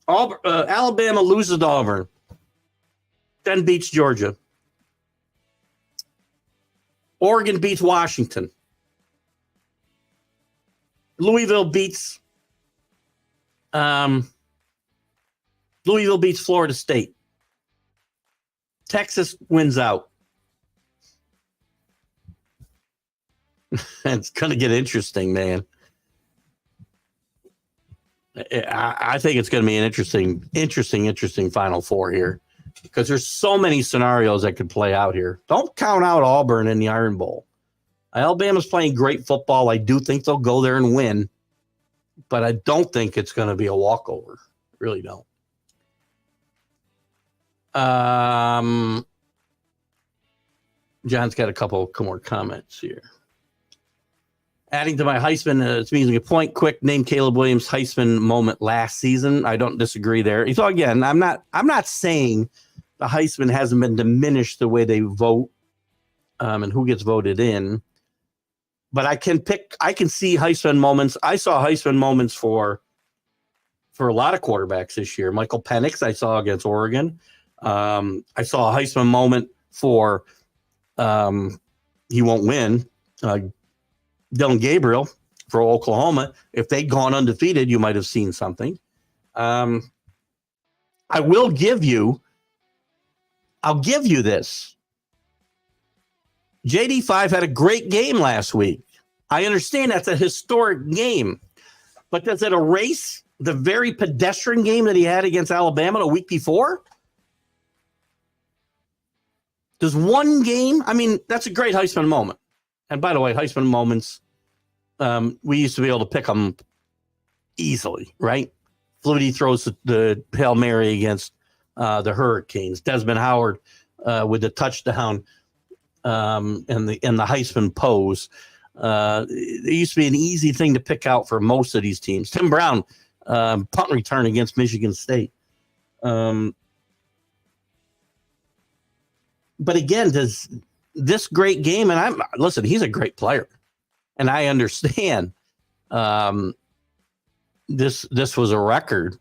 Alabama loses to Auburn, then beats Georgia. Oregon beats Washington. Louisville beats Florida State. Texas wins out. It's going to get interesting, man. I think it's going to be an interesting Final Four here, because there's so many scenarios that could play out here. Don't count out Auburn in the Iron Bowl. Alabama's playing great football. I do think they'll go there and win, but I don't think it's going to be a walkover. Really don't. John's got a couple more comments here. Adding to my Heisman, it's meaning a point. Quick, name Caleb Williams' Heisman moment last season. I don't disagree there. So again, I'm not saying the Heisman hasn't been diminished the way they vote, and who gets voted in. But I can see Heisman moments. I saw Heisman moments for a lot of quarterbacks this year. Michael Penix, I saw against Oregon. I saw a Heisman moment for he won't win. Dylan Gabriel for Oklahoma. If they'd gone undefeated, you might have seen something. I'll give you this. JD5 had a great game last week. I understand that's a historic game, but does it erase the very pedestrian game that he had against Alabama a week before? Does one game? I mean, that's a great Heisman moment. And by the way, Heisman moments, we used to be able to pick them easily, right? Flutie throws the Hail Mary against the Hurricanes. Desmond Howard with the touchdown and the Heisman pose. It used to be an easy thing to pick out for most of these teams. Tim Brown, punt return against Michigan State. But again, does this great game, and listen, he's a great player, and I understand this was a record.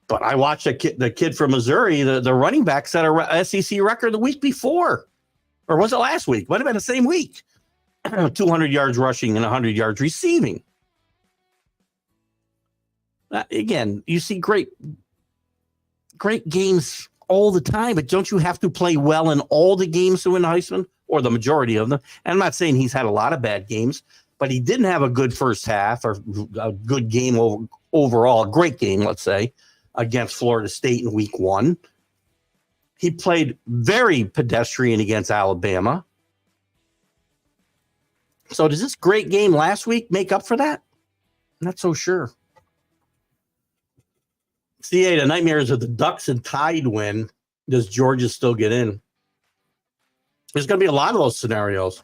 But I watched the kid from Missouri, the running back, set a SEC record the week before, or was it last week? Might have been the same week. 200 yards rushing and 100 yards receiving. Again, you see great games all the time, but don't you have to play well in all the games to win the Heisman, or the majority of them? And I'm not saying he's had a lot of bad games, but he didn't have a good first half or a good game overall, a great game, let's say, against Florida State in week 1. He played very pedestrian against Alabama. So does this great game last week make up for that? I'm not so sure. CA, the nightmares of the Ducks and Tide win. Does Georgia still get in? There's going to be a lot of those scenarios.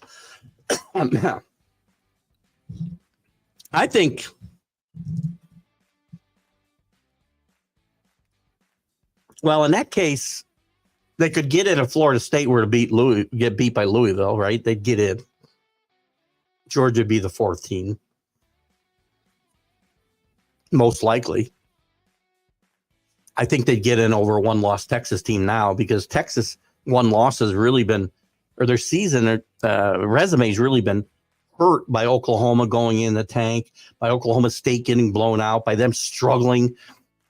I think in that case, They could get in if Florida State were to get beat by Louisville, right? They'd get in. Georgia would be the 4th team. Most likely. I think they'd get in over a one-loss Texas team now because Texas one-loss has really been, or their season resume has really been hurt by Oklahoma going in the tank, by Oklahoma State getting blown out, by them struggling.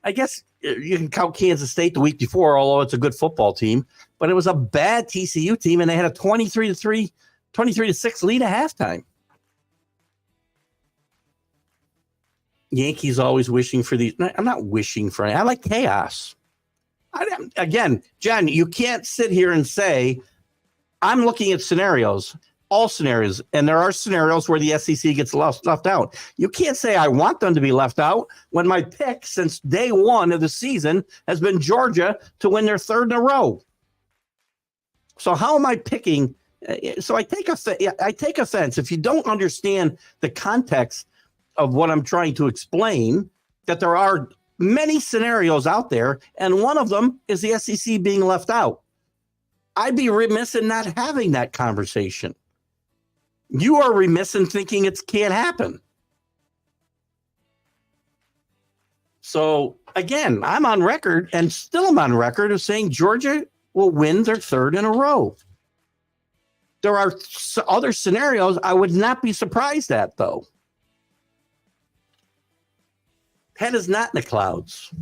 I guess you can count Kansas State the week before, although it's a good football team, but it was a bad TCU team, and they had a 23-6 lead at halftime. Yankees always wishing for these. I'm not wishing for it. I like chaos. Again, John, you can't sit here and say, I'm looking at scenarios, all scenarios, and there are scenarios where the SEC gets left out. You can't say I want them to be left out when my pick since day one of the season has been Georgia to win their 3rd in a row. So how am I picking? So I take offense if you don't understand the context of what I'm trying to explain, that there are many scenarios out there, and one of them is the SEC being left out. I'd be remiss in not having that conversation. You are remiss in thinking it can't happen. So, again, I'm on record, and still I'm on record, of saying Georgia will win their 3rd in a row. There are other scenarios I would not be surprised at, though. Head is not in the clouds.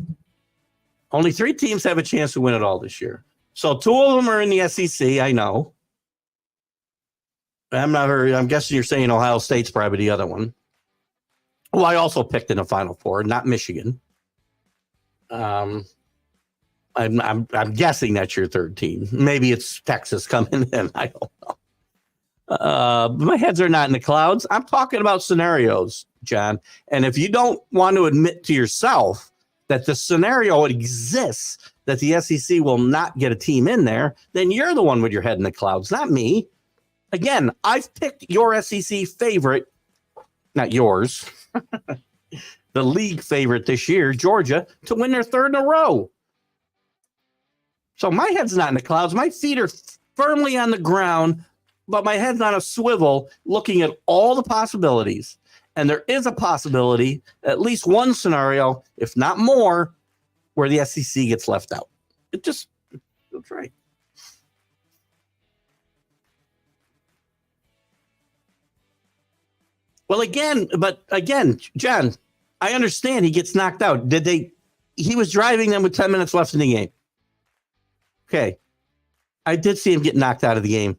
Only 3 teams have a chance to win it all this year. So 2 of them are in the SEC, I know. I'm guessing you're saying Ohio State's probably the other one. Well, I also picked in the Final Four, not Michigan. I'm guessing that's your 3rd team. Maybe it's Texas coming in. I don't know. My heads are not in the clouds. I'm talking about scenarios, John. And if you don't want to admit to yourself that the scenario exists, that the SEC will not get a team in there, then you're the one with your head in the clouds, not me. Again, I've picked your SEC favorite, not yours, the league favorite this year, Georgia, to win their 3rd in a row. So my head's not in the clouds. My feet are firmly on the ground, but my head's on a swivel looking at all the possibilities. And there is a possibility, at least one scenario, if not more, where the SEC gets left out. That's right. Well, again, John, I understand he gets knocked out. He was driving them with 10 minutes left in the game. Okay. I did see him get knocked out of the game.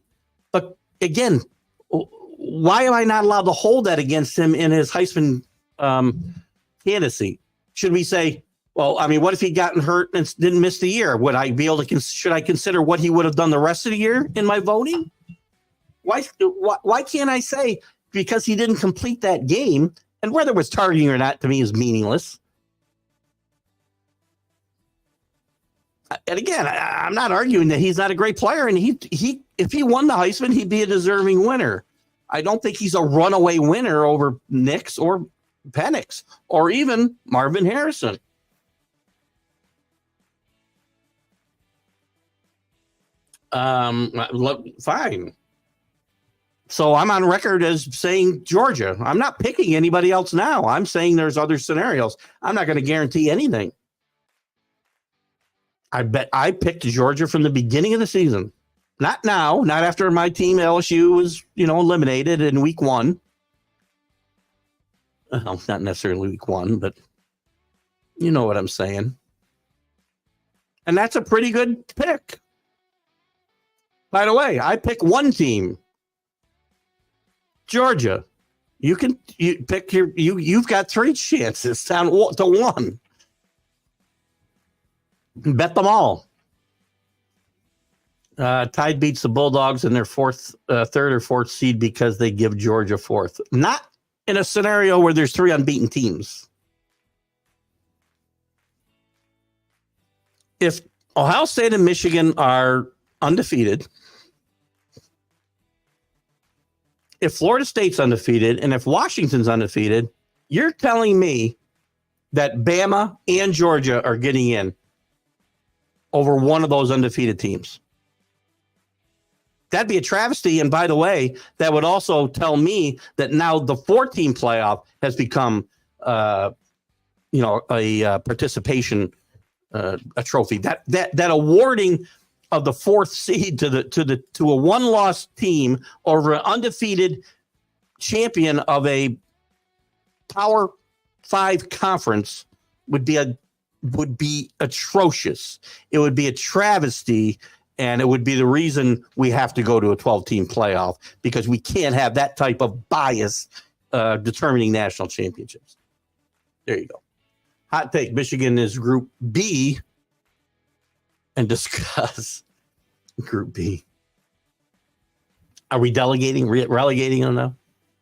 But again, why am I not allowed to hold that against him in his Heisman candidacy? Should we say, well, I mean, what if he'd gotten hurt and didn't miss the year? Would I be able to, should I consider what he would have done the rest of the year in my voting? Why can't I say because he didn't complete that game, and whether it was targeting or not to me is meaningless. And again, I'm not arguing that he's not a great player, and he if he won the Heisman, he'd be a deserving winner. I don't think he's a runaway winner over Nix or Penix or even Marvin Harrison. Fine. So I'm on record as saying Georgia. I'm not picking anybody else now. I'm saying there's other scenarios. I'm not going to guarantee anything. I bet I picked Georgia from the beginning of the season. Not now, not after my team LSU was, eliminated in week 1. Well, not necessarily week 1, but you know what I'm saying. And that's a pretty good pick. By the way, I pick one team. Georgia. You pick you've got 3 chances down to 1. Bet them all. Tide beats the Bulldogs in their 3rd or 4th seed because they give Georgia 4th. Not in a scenario where there's 3 unbeaten teams. If Ohio State and Michigan are undefeated, if Florida State's undefeated, and if Washington's undefeated, you're telling me that Bama and Georgia are getting in over one of those undefeated teams. That'd be a travesty. And by the way, that would also tell me that now the 4-team playoff has become, a participation, a trophy. That awarding of the 4th seed to a one-loss team over an undefeated champion of a Power 5 conference would be atrocious. It would be a travesty. And it would be the reason we have to go to a 12-team playoff, because we can't have that type of bias determining national championships. There you go. Hot take. Michigan is Group B, and discuss Group B. Are we relegating them now?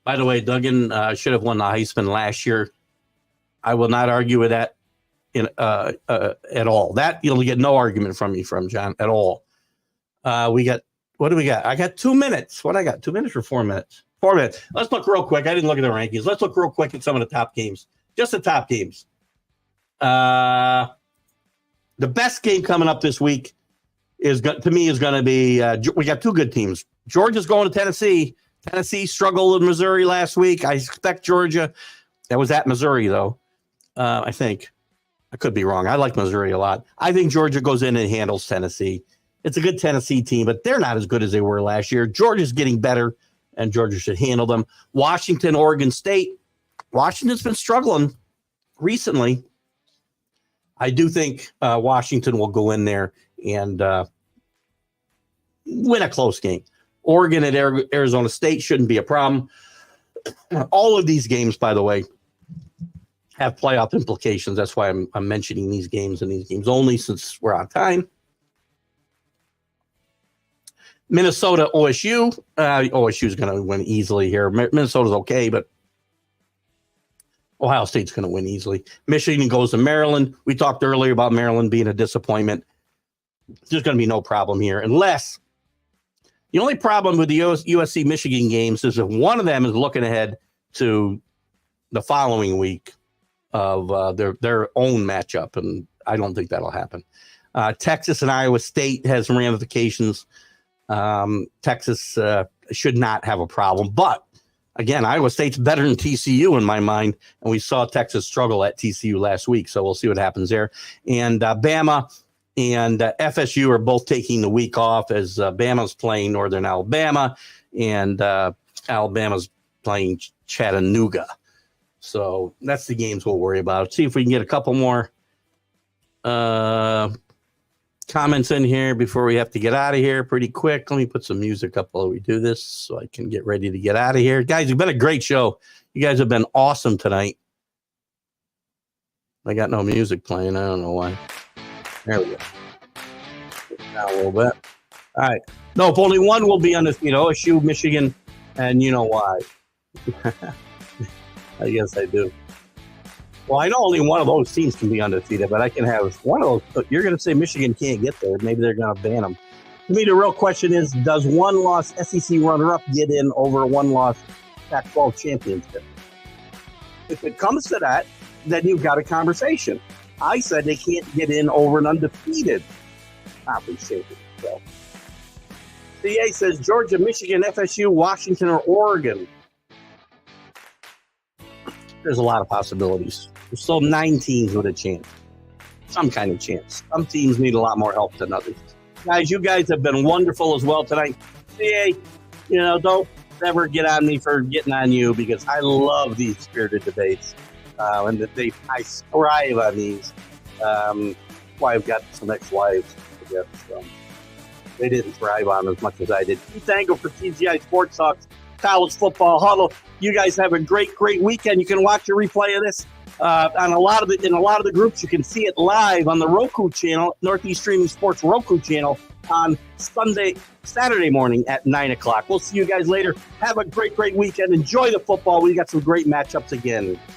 By the way, Duggan should have won the Heisman last year. I will not argue with that at all. That you'll get no argument from me, John, at all. What do we got? I got 2 minutes. What I got? 2 minutes or 4 minutes? 4 minutes. Let's look real quick. I didn't look at the rankings. Let's look real quick at some of the top games. Just the top games. The best game coming up this week is going to be, we got 2 good teams. Georgia's going to Tennessee. Tennessee struggled with Missouri last week. I expect Georgia. That was at Missouri, though. I think. I could be wrong. I like Missouri a lot. I think Georgia goes in and handles Tennessee. It's a good Tennessee team, but they're not as good as they were last year. Georgia's getting better, and Georgia should handle them. Washington, Oregon State. Washington's been struggling recently. I do think Washington will go in there and win a close game. Oregon at Arizona State shouldn't be a problem. All of these games, by the way, have playoff implications. That's why I'm mentioning these games and these games only, since we're on time. Minnesota, OSU. OSU is going to win easily here. Minnesota's okay, but Ohio State's going to win easily. Michigan goes to Maryland. We talked earlier about Maryland being a disappointment. There's going to be no problem here, unless the only problem with the USC Michigan games is if one of them is looking ahead to the following week of their own matchup, and I don't think that'll happen. Texas and Iowa State has some ramifications. Texas should not have a problem, but again, Iowa State's better than TCU in my mind, and we saw Texas struggle at TCU last week, so we'll see what happens there. And Bama and FSU are both taking the week off, as Bama's playing Northern Alabama and Alabama's playing Chattanooga. So that's the games we'll worry about. Let's see if we can get a couple more comments in here before we have to get out of here pretty quick. Let me put some music up while we do this so I can get ready to get out of here. Guys, it's been a great show. You guys have been awesome tonight. I got no music playing. I don't know why. There we go. Now a little bit. All right. Nope, only one will be undefeated. OSU, Michigan, and you know why. I guess I do. Well, I know only one of those teams can be undefeated, but I can have one of those. You're going to say Michigan can't get there. Maybe they're going to ban them. To me, the real question is, does one-loss SEC runner-up get in over a one-loss Pac-12 championship? If it comes to that, then you've got a conversation. I said they can't get in over an undefeated conference championship. So, CA says Georgia, Michigan, FSU, Washington, or Oregon. There's a lot of possibilities. There's still 9 teams with a chance. Some kind of chance. Some teams need a lot more help than others. Guys, you guys have been wonderful as well tonight. CA, don't ever get on me for getting on you, because I love these spirited debates. And I thrive on these. Why I've got some ex-wives, I guess. They didn't thrive on as much as I did. Keith Angle for TGI Sports Talks, College Football Huddle. You guys have a great weekend. You can watch a replay of this on a lot of the groups. You can see it live on the Roku channel, Northeast Streaming Sports Roku channel, on Saturday morning at 9:00. We'll see you guys later. Have a great weekend. Enjoy the football. We got some great matchups again.